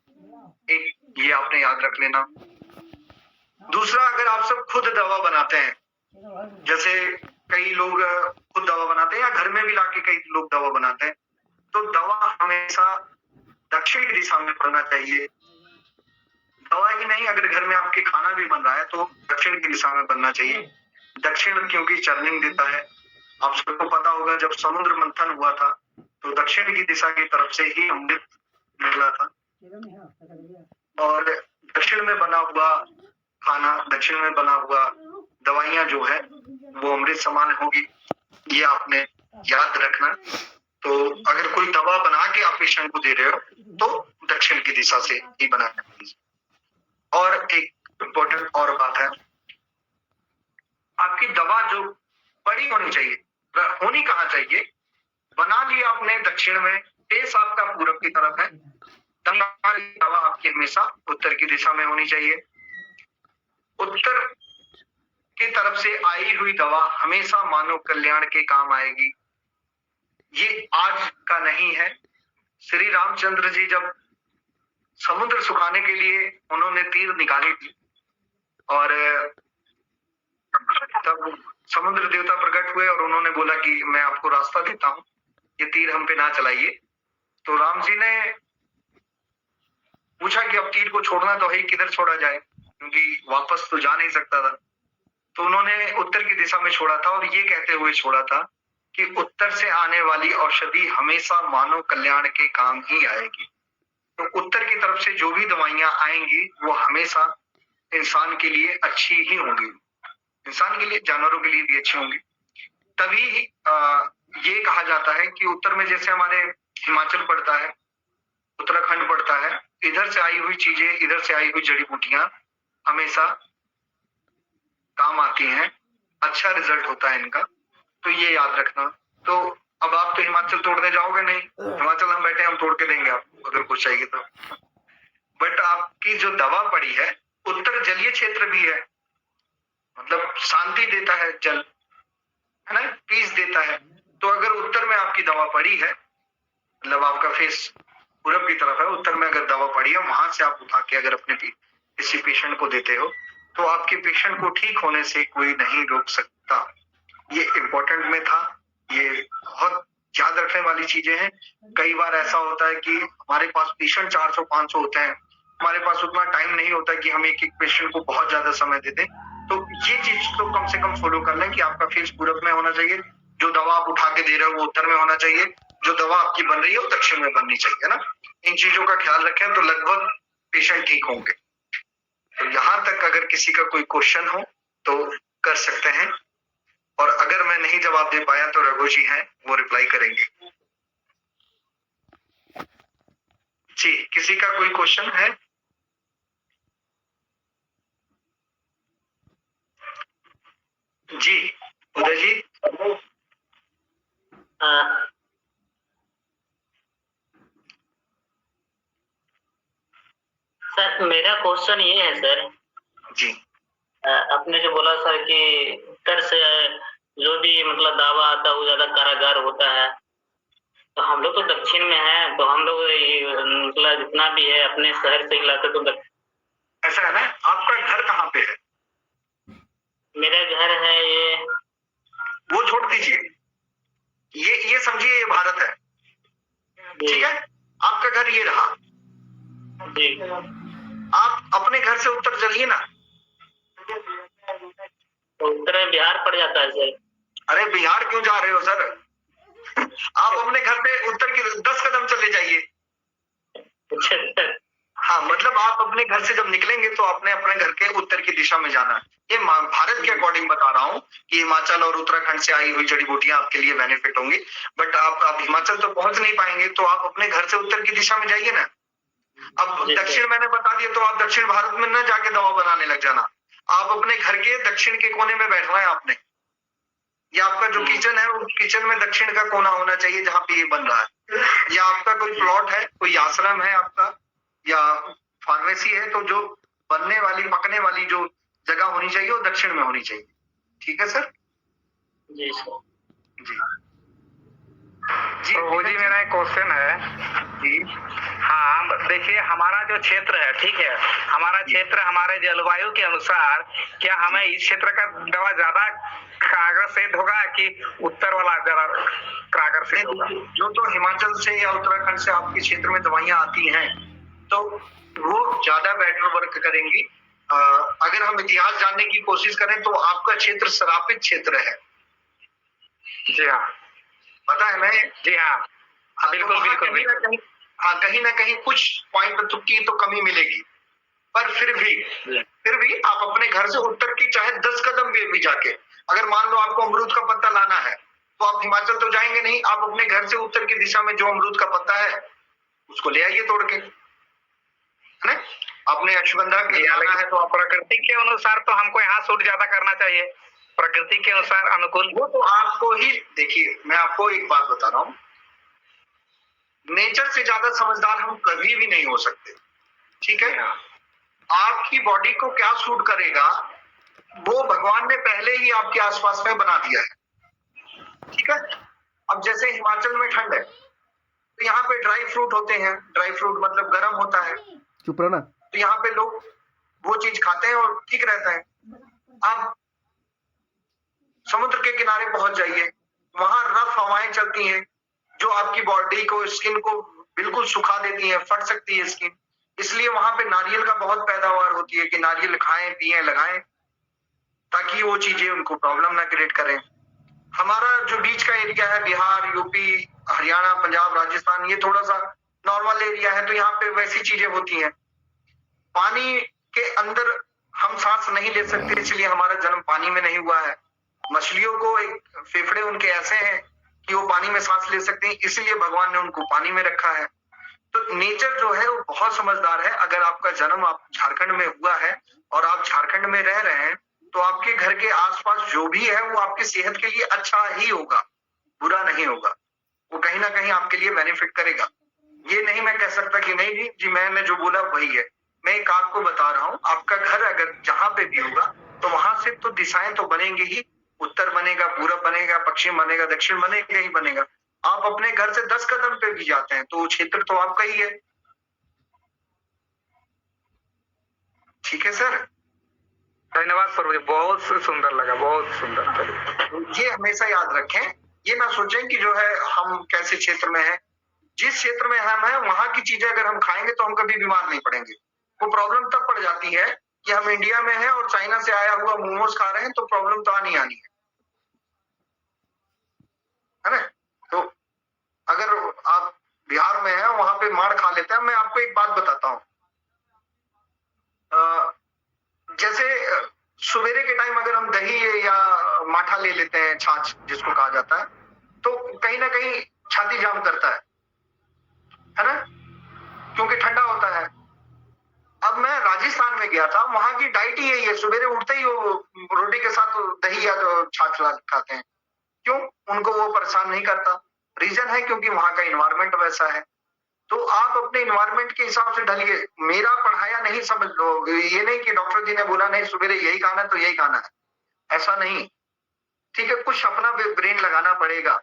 Speaker 1: एक ये आपने याद रख लेना। दूसरा, अगर आप सब खुद दवा बनाते हैं, जैसे कई लोग खुद दवा बनाते हैं या घर में भी लाके कई लोग दवा बनाते हैं, तो दवा हमेशा दक्षिण की दिशा में बनना चाहिए। दवा ही नहीं, अगर घर में आपके खाना भी बन रहा है तो दक्षिण की दिशा में बनना चाहिए। दक्षिण क्योंकि चर्निंग देता है। आप सबको पता होगा जब समुद्र मंथन हुआ था तो दक्षिण की दिशा की तरफ से ही अमृत निकला था, और दक्षिण में बना हुआ खाना, दक्षिण में बना हुआ दवाइयां जो है वो अमृत समान होगी। ये आपने याद रखना। तो अगर कोई दवा बना के आप पेशेंट को दे रहे हो तो दक्षिण की दिशा से ही बना के। और एक इम्पोर्टेंट और बात है, आपकी दवा जो बड़ी होनी चाहिए, होनी कहाँ चाहिए, बना लिया आपने दक्षिण में, फेस आपका पूरब की तरफ है, दवा आपकी हमेशा उत्तर की दिशा में होनी चाहिए। उत्तर की तरफ से आई हुई दवा हमेशा मानव कल्याण के काम आएगी। ये आज का नहीं है। श्री रामचंद्र जी जब समुद्र सुखाने के लिए उन्होंने तीर निकाली थी और तब समुद्र देवता प्रकट हुए और उन्होंने बोला कि मैं आपको रास्ता देता हूं, ये तीर हम पे ना चलाइए। तो राम जी ने पूछा कि अब तीर को छोड़ना तो है, किधर छोड़ा जाए, क्योंकि वापस तो जा नहीं सकता था। तो उन्होंने उत्तर की दिशा में छोड़ा था और ये कहते हुए छोड़ा था कि उत्तर से आने वाली औषधि हमेशा मानव कल्याण के काम ही आएगी। तो उत्तर की तरफ से जो भी दवाइयां आएंगी वो हमेशा इंसान के लिए अच्छी ही होंगी, इंसान के लिए, जानवरों के लिए भी अच्छी होंगी। तभी ये कहा जाता है कि उत्तर में जैसे हमारे हिमाचल पड़ता है, उत्तराखंड पड़ता है, इधर से आई हुई चीजें, इधर से आई हुई जड़ी बूटियां हमेशा काम आती हैं, अच्छा रिजल्ट होता है इनका, तो ये याद रखना। तो अब आप तो हिमाचल तोड़ने जाओगे नहीं, हिमाचल हम बैठे हम तोड़ के देंगे आपको अगर कुछ चाहिए तो, बट आपकी जो दवा पड़ी है, उत्तर जलीय क्षेत्र भी है, मतलब शांति देता है जल, है ना, पीस देता है। तो अगर उत्तर में आपकी दवा पड़ी है, मतलब आपका फेस पूरब की तरफ है, उत्तर में अगर दवा पड़ी है, वहां से आप उठा के अगर अपने किसी पेशेंट को देते हो, तो आपके पेशेंट को ठीक होने से कोई नहीं रोक सकता। ये इम्पोर्टेंट में था, ये बहुत याद रखने वाली चीजें हैं। कई बार ऐसा होता है कि हमारे पास पेशेंट 400-500 होते हैं, हमारे पास उतना टाइम नहीं होता कि हम एक एक पेशेंट को बहुत ज्यादा समय दे दें। तो ये चीज तो कम से कम फॉलो कर लें कि आपका फेस पूरब में होना चाहिए, जो दवा आप उठा के दे रहे हो वो उत्तर में होना चाहिए, जो दवा आपकी बन रही है वो दक्षिण में बननी चाहिए ना। इन चीजों का ख्याल रखें तो लगभग पेशेंट ठीक होंगे। तो यहाँ तक अगर किसी का कोई क्वेश्चन हो तो कर सकते हैं, और अगर मैं नहीं जवाब दे पाया तो रघु जी हैं, वो रिप्लाई करेंगे। जी, किसी का कोई क्वेश्चन है? जी उदय जी।
Speaker 3: सर मेरा क्वेश्चन ये है सर,
Speaker 1: जी
Speaker 3: आपने जो बोला सर कि उत्तर से जो भी मतलब दावा आता है वो ज्यादा कारागार होता है, तो हम लोग तो दक्षिण में हैं, तो हम लोग मतलब जितना भी है अपने शहर से लाते तो
Speaker 1: ऐसा है ना। आपका घर कहाँ पे है?
Speaker 3: मेरा घर है ये,
Speaker 1: वो छोड़ दीजिए, ये समझिए ये भारत है, ठीक है। आपका घर ये रहा,
Speaker 3: जी
Speaker 1: आप अपने घर से उत्तर चलिए ना।
Speaker 3: तो उत्तर बिहार पड़ जाता है सर।
Speaker 1: अरे बिहार क्यों जा रहे हो सर? आप अपने घर से उत्तर की 10 कदम चले जाइए।
Speaker 3: अच्छा सर।
Speaker 1: हाँ, मतलब आप अपने घर से जब निकलेंगे तो आपने अपने घर के उत्तर की दिशा में जाना है। ये भारत के अकॉर्डिंग बता रहा हूँ कि हिमाचल और उत्तराखंड से आई हुई जड़ी बूटियां आपके लिए बेनिफिट होंगी, बट आप हिमाचल तो पहुंच नहीं पाएंगे, तो आप अपने घर से उत्तर की दिशा में जाइए ना। अब दक्षिण मैंने बता दिया, तो आप दक्षिण भारत में न जाके दवा बनाने लग जाना। आप अपने घर के दक्षिण के कोने में बैठना है आपने, या आपका जो किचन है उस किचन में दक्षिण का कोना होना चाहिए जहाँ पे ये बन रहा है। या आपका कोई प्लॉट है, कोई आश्रम है आपका, या फार्मेसी है, तो जो बनने वाली पकने वाली जो जगह होनी चाहिए वो दक्षिण में होनी चाहिए। ठीक है सर?
Speaker 3: जी सर।
Speaker 1: जी जी
Speaker 5: तो जी मेरा एक क्वेश्चन है
Speaker 1: जी।
Speaker 5: हाँ देखिए, हमारा जो क्षेत्र है, ठीक है, हमारा क्षेत्र हमारे जलवायु के अनुसार क्या हमें इस क्षेत्र का दवा ज्यादा कारगर सिद्ध होगा कि उत्तर वाला ज्यादा कारगर सिद्ध होगा?
Speaker 1: जो तो हिमाचल से या उत्तराखंड से आपके क्षेत्र में दवाइयां आती हैं तो वो ज्यादा बेटर वर्क करेंगी। अगर हम इतिहास जानने की कोशिश करें तो आपका क्षेत्र श्रापित क्षेत्र है।
Speaker 5: जी हाँ,
Speaker 1: पता है ना?
Speaker 5: जी हाँ, बिल्कुल बिल्कुल बिल्कुल।
Speaker 1: हाँ, कहीं ना कहीं कुछ पॉइंट की तो कमी मिलेगी, पर फिर भी आप अपने घर से उत्तर की चाहे 10 कदम भी जाके, अगर मान लो आपको अमरूद का पत्ता लाना है तो आप हिमाचल तो जाएंगे नहीं, आप अपने घर से उत्तर की दिशा में जो अमरूद का पत्ता है उसको ले आइए तोड़ के, है ना। अपने अश्वगंधा के लाना है तो
Speaker 5: प्रकृति के अनुसार तो हमको यहाँ शूट ज्यादा करना चाहिए, प्रकृति के अनुसार अनुकूल।
Speaker 1: वो तो आपको ही, देखिए मैं आपको एक बात बता रहा हूँ, नेचर से ज्यादा समझदार हम कभी भी नहीं हो सकते, ठीक है। आपकी बॉडी को क्या सूट करेगा वो भगवान ने पहले ही आपके आसपास में बना दिया है, ठीक है। अब जैसे हिमाचल में ठंड है तो यहाँ पे ड्राई फ्रूट होते हैं, ड्राई फ्रूट मतलब गर्म होता है,
Speaker 2: चुप रहना।
Speaker 1: तो यहाँ पे लोग वो चीज खाते हैं और ठीक रहता है। आप समुद्र के किनारे पहुंच जाइए, वहां रफ हवाएं चलती हैं जो आपकी बॉडी को, स्किन को बिल्कुल सुखा देती हैं, फट सकती है स्किन। इसलिए वहां पे नारियल का बहुत पैदावार होती है कि नारियल खाएं, पिएं, लगाएं, ताकि वो चीजें उनको प्रॉब्लम ना क्रिएट करें। हमारा जो बीच का एरिया है, बिहार, यूपी, हरियाणा, पंजाब, राजस्थान, ये थोड़ा सा नॉर्मल एरिया है, तो यहाँ पे वैसी चीजें होती हैं। पानी के अंदर हम सांस नहीं ले सकते, इसलिए हमारा जन्म पानी में नहीं हुआ है। मछलियों को एक फेफड़े उनके ऐसे हैं कि वो पानी में सांस ले सकते हैं, इसीलिए भगवान ने उनको पानी में रखा है। तो नेचर जो है वो बहुत समझदार है। अगर आपका जन्म आप झारखंड में हुआ है और आप झारखंड में रह रहे हैं, तो आपके घर के आसपास जो भी है वो आपकी सेहत के लिए अच्छा ही होगा, बुरा नहीं होगा। वो कहीं ना कहीं आपके लिए बेनिफिट करेगा। ये नहीं मैं कह सकता कि नहीं जी मैंने जो बोला वही है। मैं एक आपको बता रहा हूँ, आपका घर अगर जहां पे भी होगा तो वहां से तो दिशाएं तो बनेंगे ही। उत्तर बनेगा, पूरब बनेगा, पश्चिम बनेगा, दक्षिण बनेगा ही बनेगा। आप अपने घर से 10 कदम पे भी जाते हैं तो वो क्षेत्र तो आपका ही है। ठीक है सर,
Speaker 4: धन्यवाद प्रभु जी, बहुत सुंदर लगा, बहुत सुंदर।
Speaker 1: ये हमेशा याद रखें। ये ना सोचें कि जो है हम कैसे क्षेत्र में हैं। जिस क्षेत्र में हम हैं वहां की चीजें अगर हम खाएंगे तो हम कभी बीमार नहीं पड़ेंगे। वो प्रॉब्लम तब पड़ जाती है कि हम इंडिया में हैं और चाइना से आया हुआ मोमोज खा रहे हैं, तो प्रॉब्लम तो आनी आनी है ना। तो अगर आप बिहार में हैं वहां पे मार खा लेते हैं। मैं आपको एक बात बताता हूँ, जैसे सवेरे के टाइम अगर हम दही या माठा ले लेते हैं, छाछ जिसको कहा जाता है, तो कहीं ना कहीं छाती जाम करता है ना, क्योंकि ठंडा होता है। अब मैं राजस्थान में गया था, वहां की डाइट ही यही है, सवेरे उठते ही वो रोटी के साथ दही या छाछ खाते हैं। क्यों? उनको वो परेशान नहीं करता। रीजन है क्योंकि वहां का इन्वायरमेंट वैसा है। तो आप अपने इन्वायरमेंट के हिसाब से ढलिए। मेरा पढ़ाया नहीं समझ लो, ये नहीं कि डॉक्टर जी ने बोला नहीं सवेरे यही खाना तो यही खाना है, ऐसा नहीं। ठीक है, कुछ अपना ब्रेन लगाना पड़ेगा।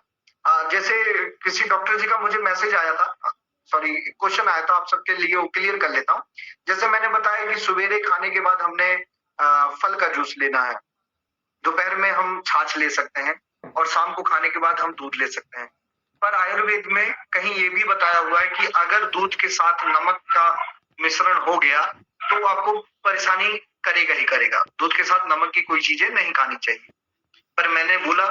Speaker 1: जैसे किसी डॉक्टर जी का मुझे मैसेज आया था, सॉरी क्वेश्चन आया था, आप सबके लिए वो क्लियर कर लेता हूँ। जैसे मैंने बताया कि सवेरे खाने के बाद हमने फल का जूस लेना है, दोपहर में हम छाछ ले सकते हैं और शाम को खाने के बाद हम दूध ले सकते हैं। पर आयुर्वेद में कहीं ये भी बताया हुआ है कि अगर दूध के साथ नमक का मिश्रण हो गया तो आपको परेशानी करेगा ही करेगा। दूध के साथ नमक की कोई चीजें नहीं खानी चाहिए। पर मैंने बोला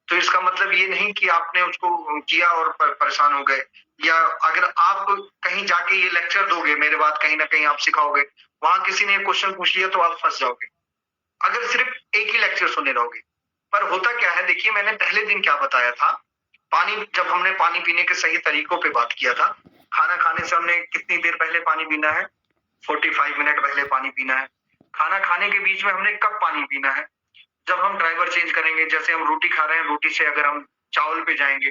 Speaker 1: तो इसका मतलब ये नहीं कि आपने उसको किया और परेशान हो गए। या अगर आप कहीं जाके ये लेक्चर दोगे, मेरे बात कहीं ना कहीं आप सिखाओगे, वहां किसी ने क्वेश्चन पूछ लिया तो आप फंस जाओगे अगर सिर्फ एक ही लेक्चर सुने रहोगे। पर होता क्या है, देखिए मैंने पहले दिन क्या बताया था। पानी, जब हमने पानी पीने के सही तरीकों पे बात किया था, खाना खाने से हमने कितनी देर पहले पानी पीना है, 45 मिनट पहले पानी पीना है। खाना खाने के बीच में हमने कब पानी पीना है, जब हम ड्राइवर चेंज करेंगे। जैसे हम रोटी खा रहे हैं, रोटी से अगर हम चावल पे जाएंगे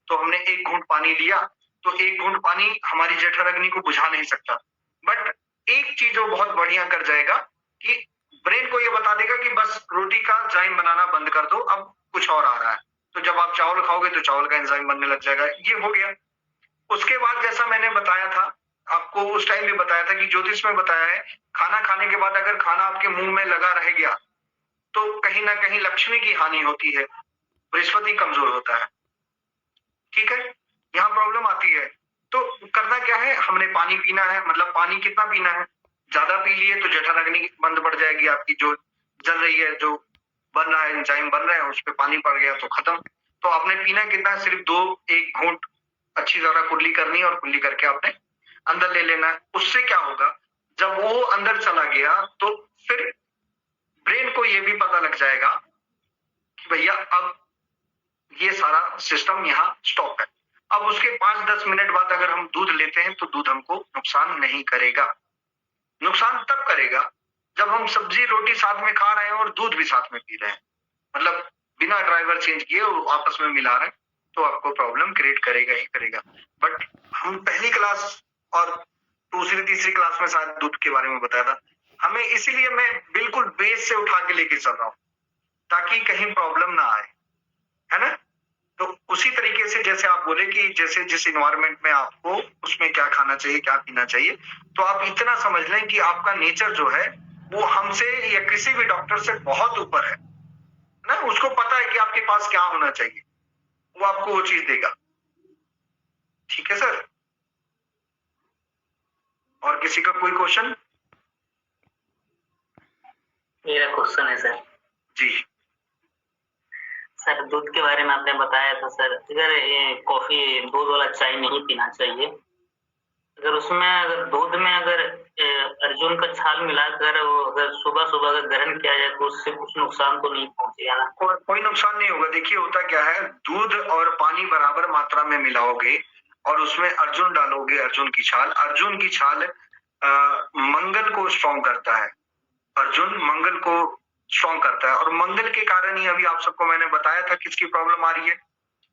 Speaker 1: तो हमने एक घूंट पानी लिया, तो एक घूंट पानी हमारी जठराग्नि को बुझा नहीं सकता। बट एक चीज वो बहुत बढ़िया कर जाएगा कि ब्रेन को ये बता देगा कि बस रोटी का एंजाइम बनाना बंद कर दो, अब कुछ और आ रहा है। तो जब आप चावल खाओगे तो चावल का एंजाइम बनने लग जाएगा। ये हो गया। उसके बाद जैसा मैंने बताया था आपको, उस टाइम भी बताया था कि ज्योतिष में बताया है, खाना खाने के बाद अगर खाना आपके मुंह में लगा रह गया तो कहीं ना कहीं लक्ष्मी की हानि होती है, बृहस्पति कमजोर होता है। ठीक है, यहाँ प्रॉब्लम आती है। तो करना क्या है, हमने पानी पीना है। मतलब पानी कितना पीना है, ज्यादा पी लिए तो जठराग्नि बंद पड़ जाएगी आपकी, जो जल रही है, जो बन रहा है, एंजाइम बन रहा है, उस पर पानी पड़ गया तो खत्म। तो आपने पीना कितना है, सिर्फ 1 घूंट अच्छी तरह कुल्ली करनी है और कुल्ली करके आपने अंदर ले लेना है। उससे क्या होगा, जब वो अंदर चला गया तो फिर ब्रेन को ये भी पता लग जाएगा कि भैया अब ये सारा सिस्टम यहाँ स्टॉप है। अब उसके 5-10 मिनट बाद अगर हम दूध लेते हैं तो दूध हमको नुकसान नहीं करेगा। नुकसान तब करेगा जब हम सब्जी रोटी साथ में खा रहे हैं और दूध भी साथ में पी रहे हैं, मतलब बिना ड्राइवर चेंज किए और आपस में मिला रहे हैं, तो आपको प्रॉब्लम क्रिएट करेगा ही करेगा। बट हम पहली क्लास और दूसरी तीसरी क्लास में शायद दूध के बारे में बताया था हमें, इसीलिए मैं बिल्कुल बेस से उठा के लेके चल रहा हूँ ताकि कहीं प्रॉब्लम ना आए, है ना। तो उसी तरीके से जैसे आप बोले कि जैसे जिस इन्वायरमेंट में आपको उसमें क्या खाना चाहिए, क्या पीना चाहिए, तो आप इतना समझ लें कि आपका नेचर जो है वो हमसे या किसी भी डॉक्टर से बहुत ऊपर है ना। उसको पता है कि आपके पास क्या होना चाहिए, वो आपको वो चीज देगा। ठीक है सर, और किसी का कोई क्वेश्चन?
Speaker 3: मेरा क्वेश्चन है सर।
Speaker 1: जी
Speaker 3: सर, दूध के बारे में आपने बताया था सर, अगर ये कॉफी दूध वाला चाय नहीं पीना चाहिए, अगर उसमें अगर दूध में अगर अर्जुन का छाल मिलाकर वो अगर सुबह सुबह अगर ग्रहण किया जाए तो उससे कुछ नुकसान तो नहीं पहुंचेगा?
Speaker 1: कोई नुकसान नहीं होगा। देखिए होता क्या है, दूध और पानी बराबर मात्रा में मिलाओगे और उसमें अर्जुन डालोगे, अर्जुन की छाल मंगल को स्ट्रॉन्ग करता है। अर्जुन मंगल को स्ट्रॉन्ग करता है और मंगल के कारण ही अभी आप सबको मैंने बताया था किसकी प्रॉब्लम आ रही है,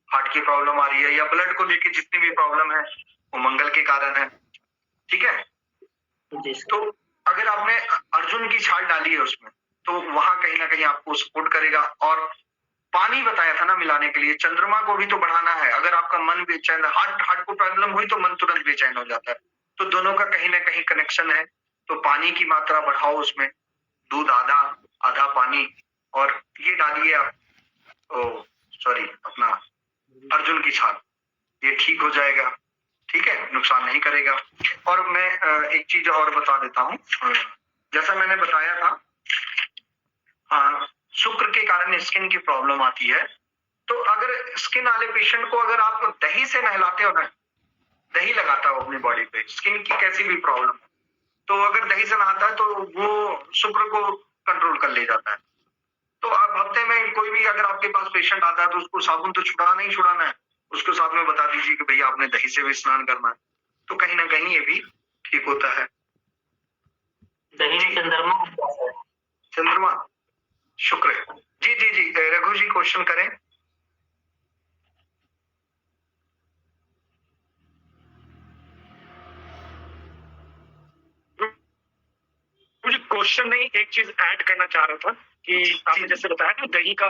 Speaker 1: हार्ट की प्रॉब्लम आ रही है या ब्लड को लेके जितनी भी प्रॉब्लम है वो मंगल के कारण है। ठीक है, तो अगर आपने अर्जुन की छाल डाली है उसमें तो वहां कहीं ना कहीं आपको सपोर्ट करेगा। और पानी बताया था ना मिलाने के लिए, चंद्रमा को भी तो बढ़ाना है। अगर आपका मन बेचैन, हार्ट को प्रॉब्लम हुई तो मन तुरंत बेचैन हो जाता है, तो दोनों का कहीं ना कहीं कनेक्शन है। तो पानी की मात्रा बढ़ाओ, उसमें दूध आधा पानी, और ये डालिए आप अपना अर्जुन की छाल, ये ठीक हो जाएगा। ठीक है, नुकसान नहीं करेगा। और मैं एक चीज और बता देता हूँ, जैसा मैंने बताया था शुक्र के कारण स्किन की प्रॉब्लम आती है। तो अगर स्किन वाले पेशेंट को अगर आप दही से नहलाते हो ना, दही लगाता हो अपनी बॉडी पे, स्किन की कैसी भी प्रॉब्लम, तो अगर दही से नहाता है तो वो शुक्र को कंट्रोल कर ले जाता है। तो आप हफ्ते में कोई भी अगर आपके पास पेशेंट आता है तो उसको साबुन तो छुड़ाना है, उसको साथ में बता दीजिए कि भैया आपने दही से भी स्नान करना है, तो कहीं ना कहीं ये भी ठीक होता है।
Speaker 3: दही में
Speaker 1: चंद्रमा शुक्र। जी रघु जी क्वेश्चन करें।
Speaker 4: मुझे क्वेश्चन नहीं, एक चीज ऐड करना चाह रहा था कि आपने जैसे बताया ना दही का,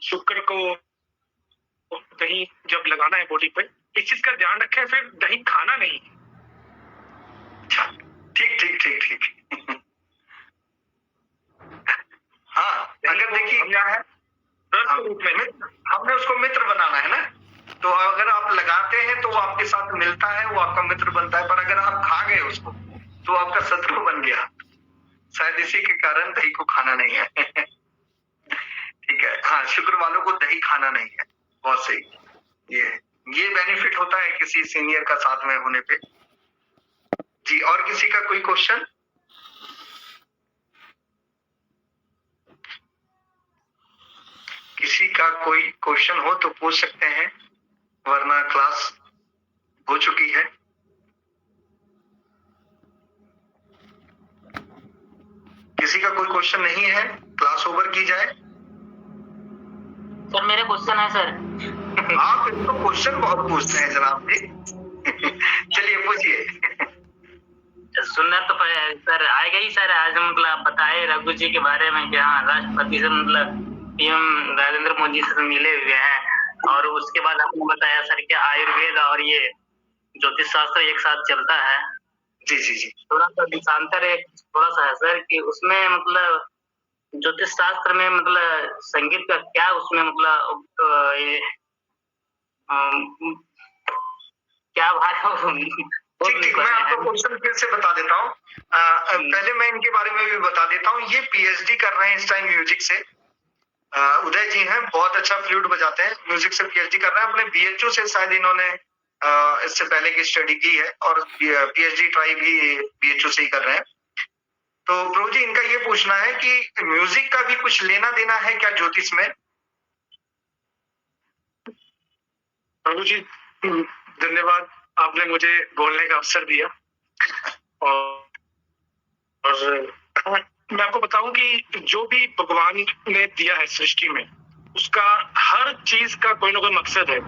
Speaker 4: शुक्र को दही जब लगाना है बॉडी पे, इस चीज का ध्यान रखें, फिर दही खाना नहीं।
Speaker 1: ठीक हाँ, अगर देखिए क्या है, हमने उसको मित्र बनाना है ना, तो अगर आप लगाते हैं तो वो आपके साथ मिलता है, वो आपका मित्र बनता है। पर अगर आप खा गए उसको तो आपका शत्रु बन गया। शायद इसी के कारण दही को खाना नहीं है। ठीक है, हाँ, शुक्र वालों को दही खाना नहीं है। बहुत सही, ये बेनिफिट होता है किसी सीनियर का साथ में होने पे। जी, और किसी का कोई क्वेश्चन? किसी का कोई क्वेश्चन हो तो पूछ सकते हैं, वरना क्लास हो चुकी है। किसी का कोई क्वेश्चन नहीं है, क्लास ओवर की जाए।
Speaker 3: सर मेरा क्वेश्चन है सर।
Speaker 1: आप इसको क्वेश्चन बहुत पूछते हैं जनाब जी। चलिए पूछिए।
Speaker 3: सुनना तो सर आएगा ही सर। आज मतलब बताए रघु जी के बारे में कि हाँ राष्ट्रपति से मतलब पीएम नरेंद्र मोदी से मिले हुए हैं, और उसके बाद आपने बताया सर कि आयुर्वेद और ये ज्योतिष शास्त्र एक साथ चलता है।
Speaker 1: जी
Speaker 3: थोड़ा सा दिशांतर एक थोड़ा सा है सर कि उसमें मतलब ज्योतिष शास्त्र में मतलब संगीत का क्या उसमें मतलब ये क्या
Speaker 1: ठीक, मैं आपको क्वेश्चन फिर से बता देता हूँ। पहले मैं इनके बारे में भी बता देता हूँ। ये पीएचडी कर रहे हैं इस टाइम म्यूजिक से। उदय जी हैं, बहुत अच्छा फ्लूट बजाते हैं, म्यूजिक से पीएचडी कर रहे हैं। अपने बीएचयू से शायद इन्होंने इससे पहले की स्टडी की है, और पीएचडी ट्राई भी बीएचयू से ही कर रहे हैं। तो प्रभु जी, इनका ये पूछना है कि म्यूजिक का भी कुछ लेना देना है क्या ज्योतिष में?
Speaker 4: प्रभु जी धन्यवाद, आपने मुझे बोलने का अवसर दिया। और मैं आपको बताऊं कि जो भी भगवान ने दिया है सृष्टि में, उसका हर चीज का कोई ना कोई मकसद है।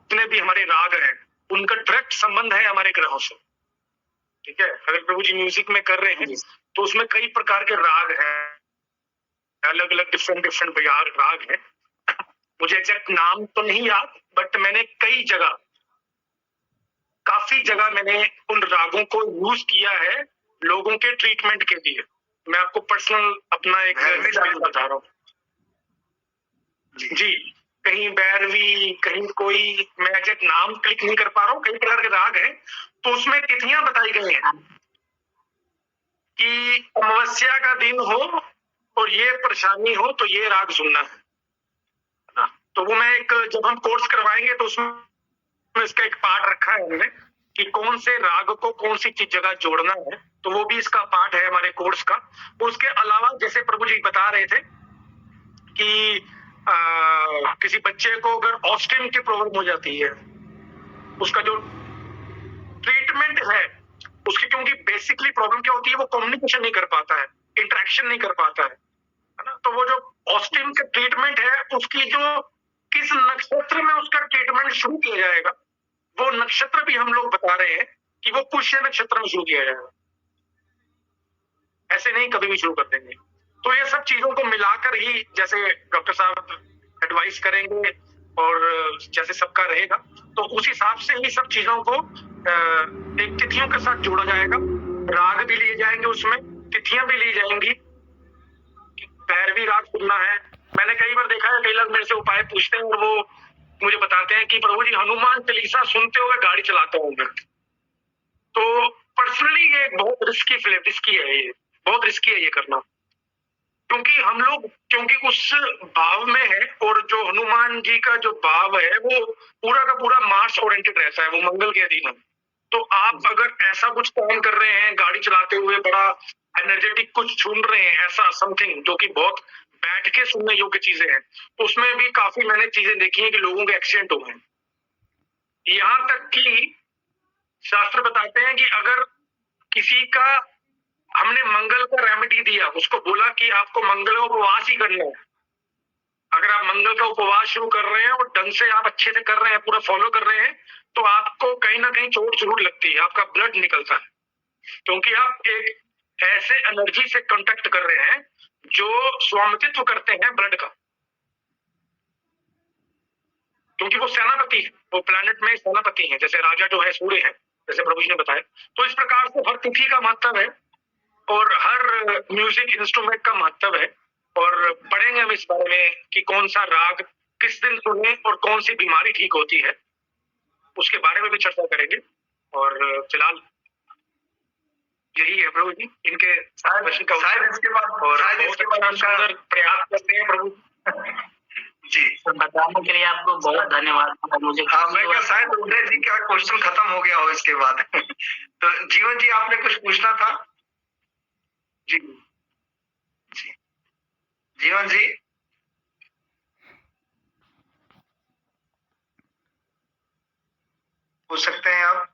Speaker 4: जितने भी हमारे राग हैं उनका डायरेक्ट संबंध है हमारे ग्रहों से। ठीक है, अगर प्रभु जी म्यूजिक में कर रहे हैं तो उसमें कई प्रकार के राग हैं, अलग अलग डिफरेंट राग हैं। मुझे एग्जैक्ट नाम तो नहीं याद, बट मैंने काफी जगह मैंने उन रागों को यूज किया है लोगों के ट्रीटमेंट के लिए। मैं आपको पर्सनल अपना एक बता रहा हूँ जी। कहीं भैरवी, कहीं कोई, मैं एग्जैक्ट नाम क्लिक नहीं कर पा रहा हूँ, कई प्रकार के राग हैं। तो उसमें तिथियां बताई गई हैं कि अमावस्या का दिन हो और ये परेशानी हो तो ये राग सुनना है। तो वो मैं जब हम कोर्स करवाएंगे तो उसमें इसका एक पार्ट रखा है हमने कि कौन से राग को कौन सी चीज जगह जोड़ना है, तो वो भी इसका पार्ट है हमारे कोर्स का। उसके अलावा जैसे प्रभु जी बता रहे थे कि किसी बच्चे को अगर ऑस्टिन की प्रॉब्लम हो जाती है, उसका जो ट्रीटमेंट है उसकी, क्योंकि बेसिकली प्रॉब्लम क्या होती है, वो कम्युनिकेशन नहीं कर पाता है, इंटरेक्शन नहीं कर पाता है ना। तो वो जो ऑस्टिन का ट्रीटमेंट है, उसकी जो किस नक्षत्र में उसका ट्रीटमेंट शुरू किया जाएगा, वो नक्षत्र भी हम लोग बता रहे हैं कि वो पुष्य नक्षत्र में शुरू किया जाएगा, ऐसे नहीं कभी भी शुरू कर देंगे। तो ये सब चीजों को मिलाकर ही जैसे डॉक्टर साहब एडवाइस करेंगे और जैसे सबका रहेगा, तो उस हिसाब से ही सब चीजों को एक तिथियों के साथ जोड़ा जाएगा। राग भी लिए जाएंगे, उसमें तिथियां भी ली जाएंगी। भैरवी राग सुनना है, मैंने कई बार देखा है, कई लोग मेरे से उपाय पूछते हैं और वो मुझे बताते हैं कि प्रभु जी हनुमान चालीसा सुनते हुए गाड़ी चलाते होंगे। तो पर्सनली ये बहुत रिस्की है, ये बहुत रिस्की है ये करना, क्योंकि हम लोग उस भाव में है, और जो हनुमान जी का जो भाव है वो पूरा का पूरा मार्स ओरिएंटेड रहता है, वो मंगल के अधीन है। तो आप अगर ऐसा कुछ काम कर रहे हैं गाड़ी चलाते हुए, बड़ा एनर्जेटिक कुछ सुन रहे हैं, ऐसा समथिंग जो कि बहुत बैठ के सुनने योग्य चीजें हैं, तो उसमें भी काफी मैंने चीजें देखी हैं कि लोगों के एक्सीडेंट हुए हैं। यहाँ तक कि शास्त्र बताते हैं कि अगर किसी का हमने मंगल का रेमेडी दिया, उसको बोला कि आपको मंगल का उपवास ही करना है, अगर आप मंगल का उपवास शुरू कर रहे हैं और ढंग से आप अच्छे से कर रहे हैं, पूरा फॉलो कर रहे हैं, तो आपको कहीं ना कहीं चोट जरूर लगती है, आपका ब्लड निकलता है, क्योंकि आप एक ऐसे एनर्जी से कांटेक्ट कर रहे हैं जो स्वामित्व करते हैं ब्लड का, क्योंकि वो सेनापति है, वो प्लैनेट में सेनापति है, जैसे राजा जो है सूर्य है, जैसे प्रभु जी ने बताया। तो इस प्रकार से हर तिथि का महत्व है और हर म्यूजिक इंस्ट्रूमेंट का महत्व है, और पढ़ेंगे हम इस बारे में कि कौन सा राग किस दिन सुने और कौन सी बीमारी ठीक होती है, उसके बारे में भी चर्चा करेंगे। और फिलहाल यही है प्रभु जी, इनके प्रश्न का
Speaker 1: शायद इसके बाद
Speaker 4: और
Speaker 1: शायद
Speaker 4: बहुत
Speaker 1: इसके बाद
Speaker 4: अच्छा सुंदर प्रयास करते हैं प्रभु
Speaker 1: जी।
Speaker 3: तो बताने के लिए आपको बहुत धन्यवाद। मुझे
Speaker 1: हाँ, मैं क्या शायद उदय जी का क्वेश्चन खत्म हो गया हो इसके बाद। तो जीवन जी आपने कुछ पूछना था?
Speaker 4: जी
Speaker 1: जी जीवन जी, पूछ सकते हैं आप।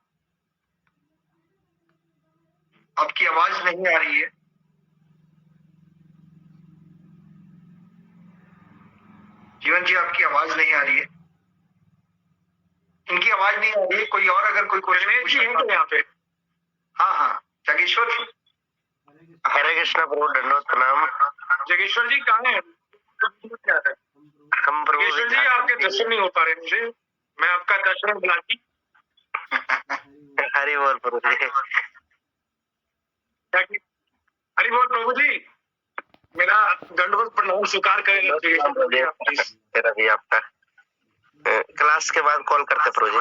Speaker 1: आपकी आवाज नहीं आ रही है। जीवन जी आपकी आवाज नहीं आ रही है, इनकी आवाज नहीं आ रही है। कोई और अगर कोई क्वेश्चन
Speaker 4: जी हैं तो यहाँ पे।
Speaker 1: हाँ हाँ जगेश्वर,
Speaker 5: हरे कृष्णा प्रभु, दंडवत प्रणाम।
Speaker 4: जगेश्वर जी कहाँ हैं? क्या है?
Speaker 5: हम प्रभु
Speaker 4: जगेश्वर जी आपके दर्शन नहीं हो पा रहे मुझे, मैं आपका दर्शन बुलाती।
Speaker 5: हरि बोल प्रभु जी।
Speaker 4: हरि बोल प्रभु जी, मेरा दंडवत प्रणाम स्वीकार करेंगे जगेश्वर जी आप प्लीज।
Speaker 5: तेरा भी आपका क्लास के बाद कॉल करते प्रभु जी।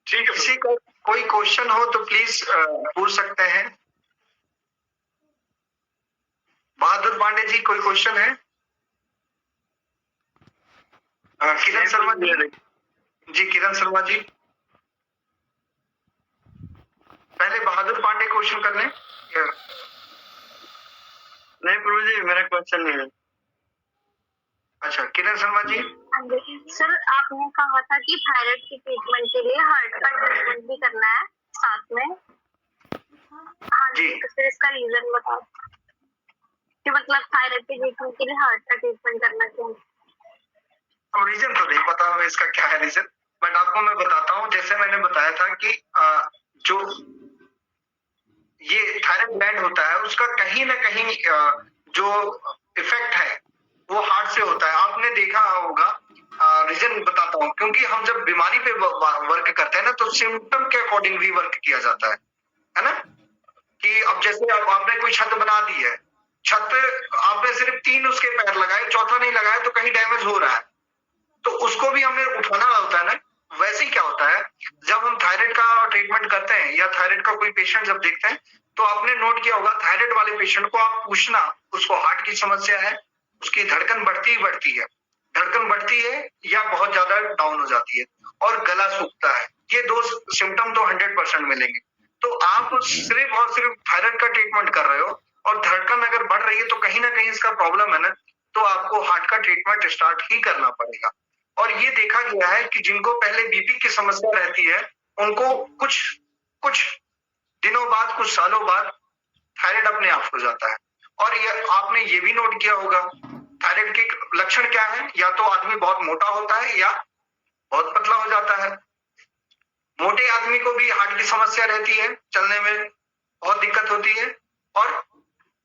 Speaker 4: ठीक है।
Speaker 1: किसी का कोई क्वेश्चन हो तो प्लीज पूछ सकते हैं। बहादुर पांडे जी कोई क्वेश्चन है? किरण शर्मा जी, किरण शर्मा जी पहले बहादुर पांडे क्वेश्चन कर लें। नहीं प्रभु जी मेरा क्वेश्चन नहीं है। अच्छा किरण शर्मा जी।
Speaker 6: सर आपने कहा था कि थायराइड की ट्रीटमेंट के लिए हार्ट का ट्रीटमेंट भी करना है साथ में। हाँ जी, तो फिर इसका रीजन बताओ कि मतलब थायराइड की ट्रीटमेंट के लिए हार्ट का ट्रीटमेंट करना क्यों?
Speaker 1: तो रीजन तो नहीं पता हमें इसका क्या है रीजन, बट आपको मैं बताता हूँ। जैसे मैंने बताया था कि जो ये थायराइड ग्लैंड होता है उसका कहीं ना कहीं जो इफेक्ट है वो हार्ट से होता है। आपने देखा होगा, रीजन बताता हूँ, क्योंकि हम जब बीमारी पे वर्क करते हैं ना तो सिम्टम के अकॉर्डिंग भी वर्क किया जाता है ना। कि अब जैसे आपने कोई छत बना दी है, छत आपने सिर्फ 3 उसके पैर लगाए, चौथा नहीं लगाया तो कहीं डैमेज हो रहा है, तो उसको भी हमें उठाना होता है ना। वैसे ही क्या होता है, जब हम थायराइड का ट्रीटमेंट करते हैं या थायराइड का कोई पेशेंट जब देखते हैं तो आपने नोट किया होगा, थायराइड वाले पेशेंट को आप पूछना उसको हार्ट की समस्या है, उसकी धड़कन बढ़ती ही बढ़ती है, धड़कन बढ़ती है या बहुत ज्यादा डाउन हो जाती है, और गला सूखता है। ये 2 सिम्टम तो 100% मिलेंगे। तो आप सिर्फ और सिर्फ थायराइड का ट्रीटमेंट कर रहे हो और धड़कन अगर बढ़ रही है तो कहीं ना कहीं इसका प्रॉब्लम है ना, तो आपको हार्ट का ट्रीटमेंट स्टार्ट ही करना पड़ेगा। और ये देखा गया है कि जिनको पहले बीपी की समस्या रहती है उनको कुछ दिनों बाद, कुछ सालों बाद थायराइड अपने आप हो जाता है। और ये आपने ये भी नोट किया होगा, थायराइड के लक्षण क्या है, या तो आदमी बहुत मोटा होता है या बहुत पतला हो जाता है। मोटे आदमी को भी हार्ट की समस्या रहती है, चलने में बहुत दिक्कत होती है, और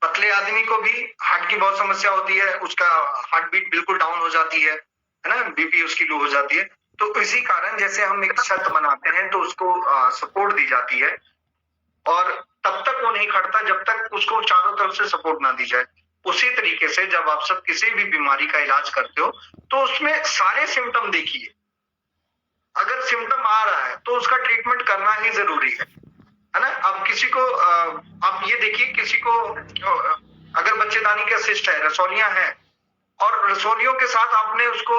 Speaker 1: पतले आदमी को भी हार्ट की बहुत समस्या होती है, उसका हार्ट बीट बिल्कुल डाउन हो जाती है ना, बीपी उसकी लो हो जाती है। तो इसी कारण जैसे हम एक छत बनाते हैं तो उसको सपोर्ट दी जाती है, और तब तक वो नहीं खड़ता जब तक उसको चारों तरफ से सपोर्ट ना दी जाए। उसी तरीके से जब आप सब किसी भी बीमारी का इलाज करते हो तो उसमें सारे सिम्टम देखिए। अगर सिम्टम आ रहा है तो उसका ट्रीटमेंट करना ही जरूरी है ना। अब किसी को आप ये देखिए, किसी को अगर बच्चेदानी का सिस्ट है, रसौलियां हैं, और रसौलियों के साथ आपने उसको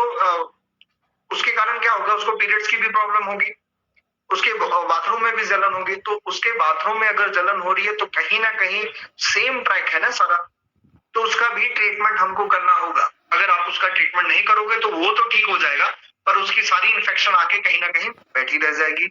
Speaker 1: उसके कारण क्या होगा, उसको पीरियड्स की भी प्रॉब्लम होगी, उसके बाथरूम में भी जलन होगी। तो उसके बाथरूम में अगर जलन हो रही है तो कहीं ना कहीं सेम ट्रैक है ना सारा, तो उसका भी ट्रीटमेंट हमको करना होगा। अगर आप उसका ट्रीटमेंट नहीं करोगे तो वो तो ठीक हो जाएगा, पर उसकी सारी इन्फेक्शन आके कहीं ना कहीं बैठी रह जाएगी।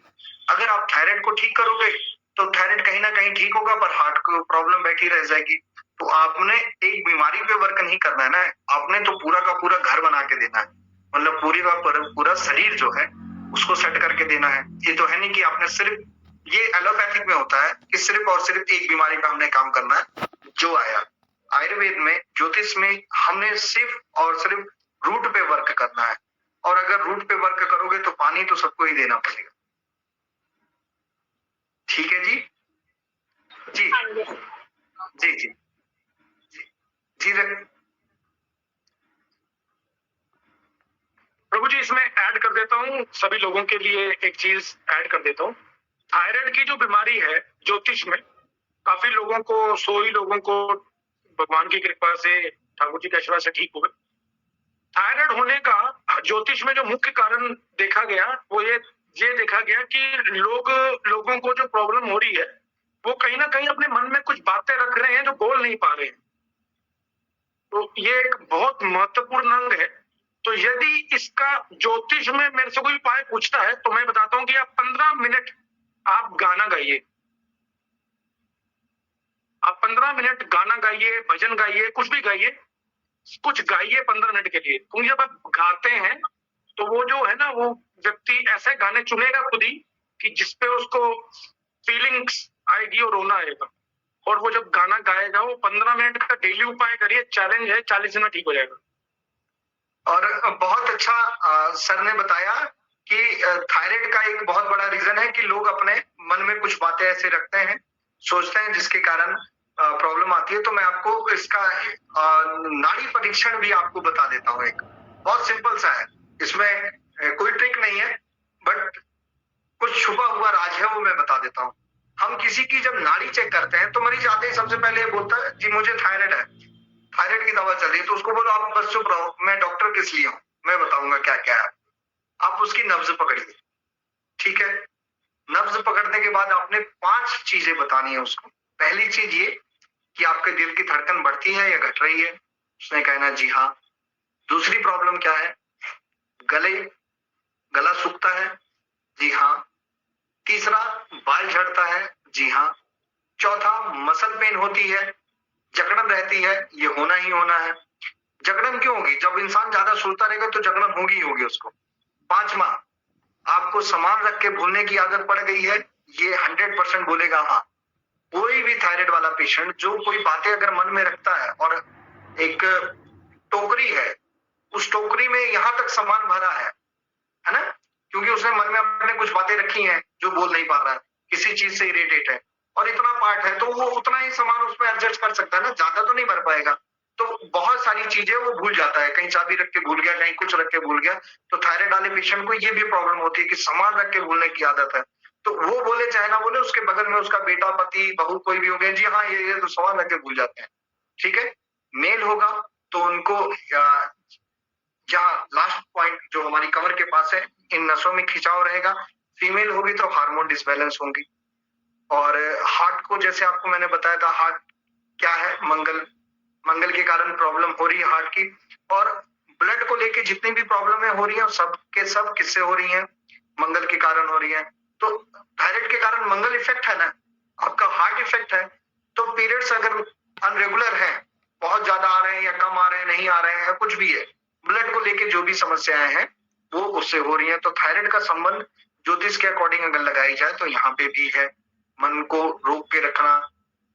Speaker 1: अगर आप थायराइड को ठीक करोगे तो थायराइड कहीं ना कहीं ठीक होगा, पर हार्ट को प्रॉब्लम बैठी रह जाएगी। तो आपने एक बीमारी पे वर्क नहीं करना है ना, आपने तो पूरा का पूरा घर बना के देना है, मतलब पूरी का पूरा शरीर जो है उसको सेट करके देना है। ये तो है नहीं कि आपने सिर्फ, ये एलोपैथिक में होता है कि सिर्फ और सिर्फ एक बीमारी पे हमने काम करना है जो आया। आयुर्वेद में, ज्योतिष में हमने सिर्फ और सिर्फ रूट पे वर्क करना है, और अगर रूट पे वर्क करोगे तो पानी तो सबको ही देना पड़ेगा। ठीक है जी? जी
Speaker 6: हाँ जी।
Speaker 1: जी जी जी
Speaker 4: प्रभु जी, इसमें ऐड कर देता हूँ, सभी लोगों के लिए एक चीज ऐड कर देता हूँ। थायराइड की जो बीमारी है, ज्योतिष में काफी लोगों को, 100 ही लोगों को भगवान की कृपा से, ठाकुर जी के आशीर्वाद से ठीक हुए। थायराइड होने का ज्योतिष में जो मुख्य कारण देखा गया वो ये देखा गया कि लोगों को जो प्रॉब्लम हो रही है वो कहीं ना कहीं अपने मन में कुछ बातें रख रहे हैं जो बोल नहीं पा रहे हैं। तो ये एक बहुत महत्वपूर्ण अंग है। तो यदि इसका ज्योतिष में मेरे से कोई उपाय पूछता है तो मैं बताता हूँ कि आप 15 मिनट आप गाना गाइए, आप 15 मिनट गाना गाइए, भजन गाइए, कुछ भी गाइए, कुछ गाइए 15 मिनट के लिए। क्योंकि जब आप गाते हैं तो वो जो है ना, वो व्यक्ति ऐसे गाने चुनेगा खुद ही कि जिसपे उसको फीलिंग्स आएगी और रोना आएगा। और वो जब गाना गाएगा, वो 15 मिनट का डेली उपाय करिए, चैलेंज है, 40 दिन में ठीक हो जाएगा।
Speaker 1: और बहुत अच्छा सर ने बताया कि थायराइड का एक बहुत बड़ा रीजन है कि लोग अपने मन में कुछ बातें ऐसे रखते हैं, सोचते हैं, जिसके कारण प्रॉब्लम आती है। तो मैं आपको इसका नाड़ी परीक्षण भी आपको बता देता हूँ। एक बहुत सिंपल सा है, इसमें कोई ट्रिक नहीं है, बट कुछ छुपा हुआ राज है, वो मैं बता देता हूँ। हम किसी की जब नाड़ी चेक करते हैं तो मरीज आते ही सबसे पहले ये बोलता है, जी मुझे थायराइड है, थायराइड की दवा चल रही है। तो उसको बोलो आप बस चुप रहो, मैं डॉक्टर किस लिए हूँ, मैं बताऊंगा क्या क्या है। आप उसकी नब्ज पकड़िए, ठीक है? नब्ज पकड़ने के बाद आपने 5 चीजें बतानी है उसको। पहली चीज ये कि आपके दिल की धड़कन बढ़ती है या घट रही है, उसने कहना जी हाँ। दूसरी प्रॉब्लम क्या है, गला सूखता है, जी हाँ। तीसरा, बाल झड़ता है, जी हाँ। चौथा, मसल पेन होती है, जकड़न रहती है, ये होना ही होना है। जकड़न क्यों होगी? जब इंसान ज्यादा सोचता रहेगा तो जकड़न होगी ही होगी उसको। 5वां, आपको सामान रख के भूलने की आदत पड़ गई है, ये 100% बोलेगा हाँ। कोई भी थायराइड वाला पेशेंट जो कोई बातें अगर मन में रखता है, और एक टोकरी है, उस टोकरी में यहां तक सामान भरा है ना, क्योंकि उसने मन में अपने कुछ बातें रखी हैं जो बोल नहीं पा रहा है, किसी चीज से इरिटेट है, और इतना पार्ट है, तो वो उतना ही सामान उसमें एडजस्ट कर सकता है ना, ज्यादा तो नहीं भर पाएगा। तो बहुत सारी चीजें वो भूल जाता है, कहीं चाबी रख के भूल गया, कहीं कुछ रख के भूल गया। तो थायराइड वाले पेशेंट को ये भी प्रॉब्लम होती है कि सामान रख के भूलने की आदत है। तो वो बोले चाहे ना बोले, उसके बगल में उसका बेटा, पति, बहू, कोई भी हो गया, जी हाँ ये तो सामान रख के भूल जाते हैं, ठीक है? मेल होगा तो उनको जहाँ लास्ट पॉइंट जो हमारी कमर के पास है, इन नसों में खिंचाव रहेगा। फीमेल होगी तो हार्मोन डिसबैलेंस होंगी। और हार्ट को, जैसे आपको मैंने बताया था, हार्ट क्या है, मंगल के कारण प्रॉब्लम हो रही है हार्ट की। और ब्लड को लेके जितनी भी प्रॉब्लम हो रही है सब के सब किससे हो रही है, मंगल के कारण हो रही है। तो थायराइड के कारण मंगल इफेक्ट है ना, आपका हार्ट इफेक्ट है। तो पीरियड्स अगर अनरेगुलर है, बहुत ज्यादा आ रहे हैं या कम आ रहे हैं, नहीं आ रहे हैं, कुछ भी है, ब्लड को लेके जो भी समस्याएं हैं वो उससे हो रही है। तो थायराइड का संबंध ज्योतिष के अकॉर्डिंग अगर लगाई जाए तो यहाँ पे भी है। मन को रोक के रखना,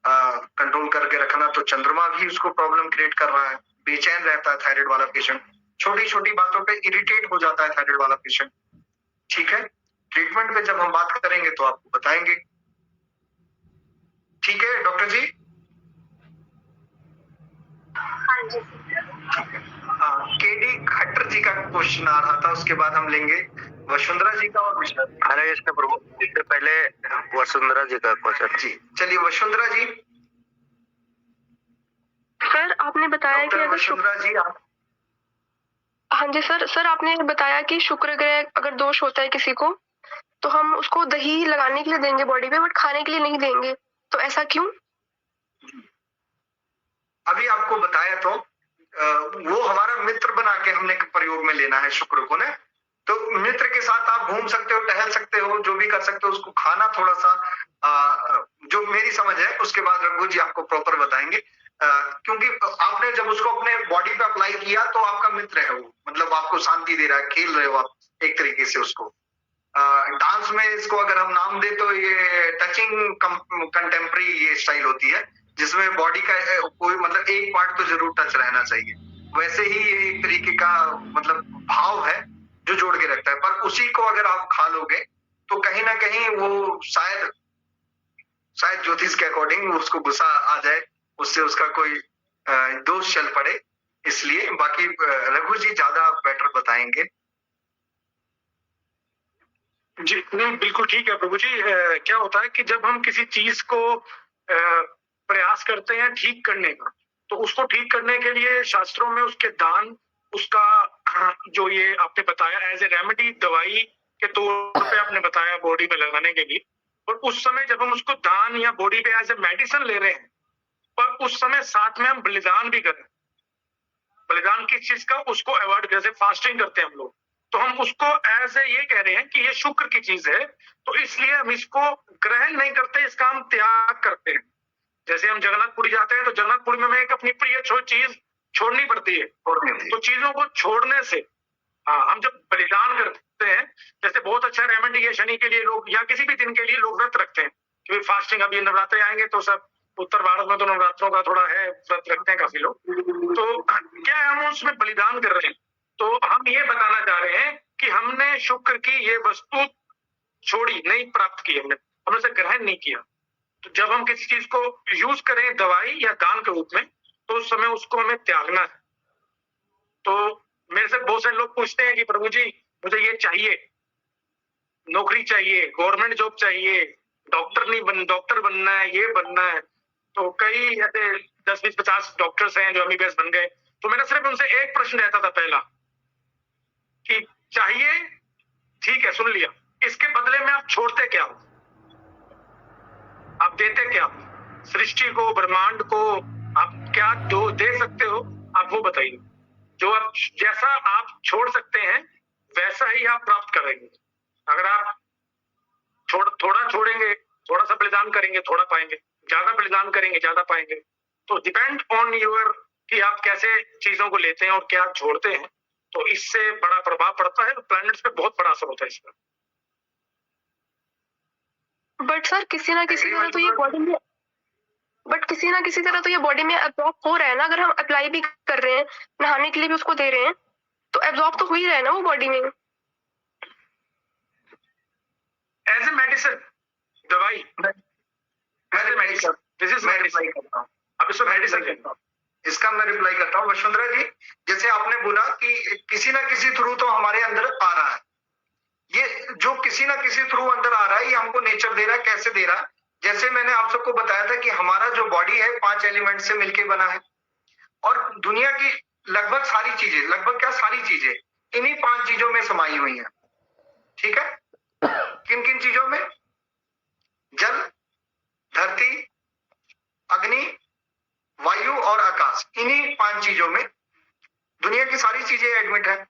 Speaker 1: कंट्रोल करके रखना। तो चंद्रमा भी उसको प्रॉब्लम क्रिएट कर रहा है, बेचैन रहता है थायराइड वाला पेशेंट, छोटी छोटी बातों पे इरिटेट हो जाता है थायराइड वाला पेशेंट। ठीक है, ट्रीटमेंट पे जब हम बात करेंगे तो आपको बताएंगे। ठीक है डॉक्टर जी?
Speaker 6: हाँ जी।
Speaker 1: हाँ, केडी खट्टर जी का क्वेश्चन आ रहा था, उसके बाद हम लेंगे वसुंधरा जी का और विशाल।
Speaker 5: हरे कृष्ण प्रभु, इससे पहले वसुंधरा जी का क्वेश्चन।
Speaker 1: जी चलिए वसुंधरा जी।
Speaker 7: सर आपने बताया कि
Speaker 1: डॉक्टर
Speaker 7: अगर
Speaker 1: वसुंधरा जी आप।
Speaker 7: हाँ जी सर आपने बताया कि शुक्र ग्रह अगर दोष होता है किसी को तो हम उसको दही लगाने के लिए देंगे बॉडी पे, बट खाने के लिए नहीं देंगे, तो ऐसा क्यों?
Speaker 1: अभी आपको बताया तो वो हमारा मित्र बना के हमने प्रयोग में लेना है शुक्र को ना। तो मित्र के साथ आप घूम सकते हो, टहल सकते हो, जो भी कर सकते हो। उसको खाना थोड़ा सा जो मेरी समझ है, उसके बाद रघु जी आपको प्रॉपर बताएंगे। क्योंकि आपने जब उसको अपने बॉडी पे अप्लाई किया तो आपका मित्र है वो, मतलब आपको शांति दे रहा है, खेल रहे हो आप एक तरीके से उसको। डांस में इसको अगर हम नाम दे तो ये टचिंग कंटेम्प्रेरी ये स्टाइल होती है, जिसमें बॉडी का कोई मतलब एक पार्ट तो जरूर टच रहना चाहिए। वैसे ही ये एक तरीके का मतलब भाव है जो जोड़ के रखता है। पर उसी को अगर आप खा लोगे तो कहीं ना कहीं वो शायद ज्योतिष के अकॉर्डिंग उसको गुस्सा आ जाए, उससे उसका कोई दोष चल पड़े। इसलिए बाकी रघु जी ज्यादा बेटर बताएंगे।
Speaker 4: जी नहीं, बिल्कुल ठीक है प्रभु जी। क्या होता है कि जब हम किसी चीज को प्रयास करते हैं ठीक करने का, तो उसको ठीक करने के लिए शास्त्रों में उसके दान, उसका जो ये आपने बताया एज ए रेमेडी, दवाई के तौर पे आपने बताया बॉडी में लगाने के लिए, और उस समय जब हम उसको दान या बॉडी पे एज ए मेडिसिन ले रहे हैं, पर उस समय साथ में हम बलिदान भी करें। बलिदान किस चीज का, उसको अवॉइड, जैसे फास्टिंग करते हैं हम लोग, तो हम उसको एज ए ये कह रहे हैं कि ये शुक्र की चीज है, तो इसलिए हम इसको ग्रहण नहीं करते, इसका हम त्याग करते हैं। जैसे हम जगन्नाथपुरी जाते हैं तो जगन्नाथपुरी में हमें एक अपनी प्रिय चीज छोड़नी पड़ती है, तो चीजों को छोड़ने से हम जब बलिदान करते हैं, जैसे बहुत अच्छा रेमेडी है शनि के लिए लोग, या किसी भी दिन के लिए लोग व्रत रखते हैं कि फास्टिंग, अभी नवरात्रे आएंगे तो सब उत्तर भारत में तो नवरात्रों का थोड़ा है, व्रत रखते हैं काफी लोग। तो क्या हम उसमें बलिदान कर रहे हैं? तो हम ये बताना चाह रहे हैं कि हमने शुक्र की ये वस्तु छोड़ी नहीं, प्राप्त की, हमने उसे ग्रहण नहीं किया। तो जब हम किसी चीज को यूज करें दवाई या दान के रूप में, तो उस समय उसको हमें त्यागना है। तो मेरे से बहुत सारे लोग पूछते हैं कि प्रभु जी मुझे ये चाहिए, नौकरी चाहिए, गवर्नमेंट जॉब चाहिए, डॉक्टर बनना है, ये बनना है। तो कई ऐसे 10-20-50 डॉक्टर्स हैं जो एमबीबीएस बन गए। तो मेरा सिर्फ उनसे एक प्रश्न रहता था पहला, कि चाहिए, ठीक है, सुन लिया, इसके बदले में आप छोड़ते क्या हो, आप देते क्या हो सृष्टि को, ब्रह्मांड को, आप क्या दे सकते हो, आप वो बताइए। जो आप, जैसा आप छोड़ सकते हैं वैसा ही आप प्राप्त करेंगे। अगर आप थोड़ा छोड़ेंगे, थोड़ा सा बलिदान करेंगे, थोड़ा पाएंगे, ज्यादा बलिदान करेंगे, ज्यादा पाएंगे। तो डिपेंड ऑन योर कि आप कैसे चीजों को लेते हैं और क्या छोड़ते हैं, तो इससे बड़ा प्रभाव पड़ता है। प्लैनेट्स पे बहुत बड़ा असर होता है इसका।
Speaker 7: बट सर किसी ना किसी तरह तो ये बॉडी में एब्जॉर्ब हो रहा है ना। अगर हम अप्लाई भी कर रहे हैं, नहाने के लिए भी उसको दे रहे हैं, तो एब्जॉर्ब तो हो ही रहा है ना वो बॉडी में।
Speaker 4: एज ए मेडिसिन, दवाई, as a medicine, this is medicine. अब इसको मेडिसिन कहता हूं।
Speaker 1: इसका मैं रिप्लाई करता हूँ वसुंधरा जी। जैसे आपने बोला कि किसी ना किसी थ्रू तो हमारे अंदर आ रहा है, ये जो किसी ना किसी थ्रू अंदर आ रहा है, ये हमको नेचर दे रहा है। कैसे दे रहा है? जैसे मैंने आप सबको बताया था कि हमारा जो बॉडी है 5 एलिमेंट से मिलके बना है, और दुनिया की लगभग सारी चीजें, लगभग क्या सारी चीजें इन्हीं 5 चीजों में समाई हुई हैं। ठीक है, किन किन चीजों में? जल, धरती, अग्नि, वायु और आकाश, इन्हीं 5 चीजों में दुनिया की सारी चीजें एडमिट है,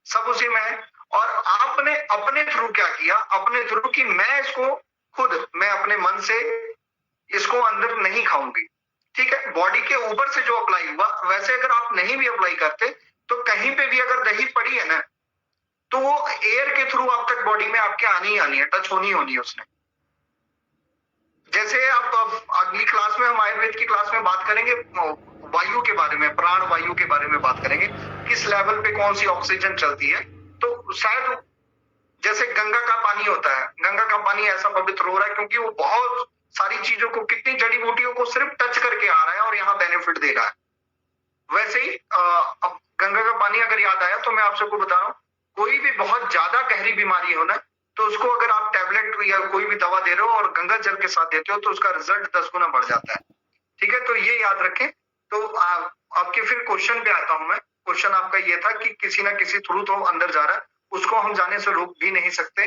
Speaker 1: सब उसी में है। और आपने अपने थ्रू क्या किया? अपने थ्रू कि मैं इसको खुद, मैं अपने मन से इसको अंदर नहीं खाऊंगी। ठीक है, बॉडी के ऊपर से जो अप्लाई हुआ, वैसे अगर आप नहीं भी अप्लाई करते तो कहीं पे भी अगर दही पड़ी है ना, तो वो एयर के थ्रू आप तक बॉडी में आपके आनी ही आनी है, टच होनी होनी है उसने। जैसे आप अगली क्लास में, हम आयुर्वेद की क्लास में बात करेंगे वायु के बारे में, प्राण वायु के बारे में बात करेंगे, किस लेवल पे कौन सी ऑक्सीजन चलती है। तो शायद जैसे गंगा का पानी होता है, गंगा का पानी ऐसा पवित्र हो रहा है क्योंकि वो बहुत सारी चीजों को, कितनी जड़ी बूटियों को सिर्फ टच करके आ रहा है और यहाँ बेनिफिट दे रहा है। वैसे ही अब गंगा का पानी अगर याद आया तो मैं आप सबको बता रहा हूँ, कोई भी बहुत ज्यादा गहरी बीमारी हो ना, तो उसको अगर आप टैबलेट या कोई भी दवा दे रहे हो और गंगा जल के साथ देते हो तो उसका रिजल्ट 10 गुना बढ़ जाता है। ठीक है, तो ये याद रखें। तो आपके फिर क्वेश्चन पे आता हूं मैं। क्वेश्चन आपका ये था कि किसी ना किसी थ्रू तो अंदर जा रहा है, उसको हम जाने से रोक भी नहीं सकते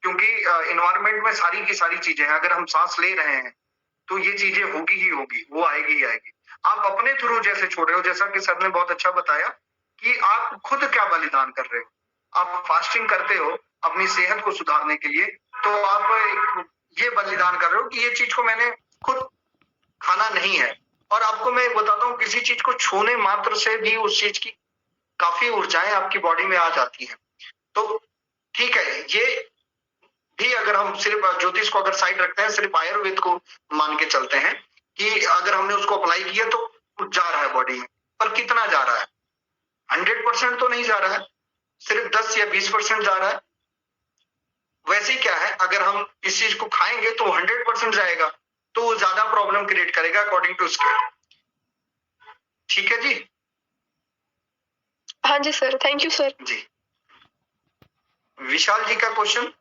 Speaker 1: क्योंकि इन्वायरमेंट में सारी की सारी चीजें हैं। अगर हम सांस ले रहे हैं तो ये चीजें होगी ही होगी, वो आएगी ही आएगी। आप अपने थ्रू जैसे छोड़ रहे हो, जैसा कि सर ने बहुत अच्छा बताया कि आप खुद क्या बलिदान कर रहे हो। आप फास्टिंग करते हो अपनी सेहत को सुधारने के लिए, तो आप ये बलिदान कर रहे हो कि ये चीज को मैंने खुद खाना नहीं है। और आपको मैं बताता हूँ, किसी चीज को छूने मात्र से भी उस चीज की काफी ऊर्जाएं आपकी बॉडी में आ जाती हैं। तो ठीक है, ये भी अगर हम सिर्फ ज्योतिष को अगर साइड रखते हैं, सिर्फ आयुर्वेद को मान के चलते हैं कि अगर हमने उसको अप्लाई किया तो जा रहा है बॉडी में, पर कितना जा रहा है? 100% तो नहीं जा रहा है, सिर्फ 10 या 20% जा रहा है। वैसे ही क्या है, अगर हम इस चीज को खाएंगे तो 100% जाएगा, तो वो ज्यादा प्रॉब्लम क्रिएट करेगा अकॉर्डिंग टू स्केल। ठीक है जी?
Speaker 7: हाँ जी सर, थैंक यू सर।
Speaker 1: जी। विशाल जी का क्वेश्चन।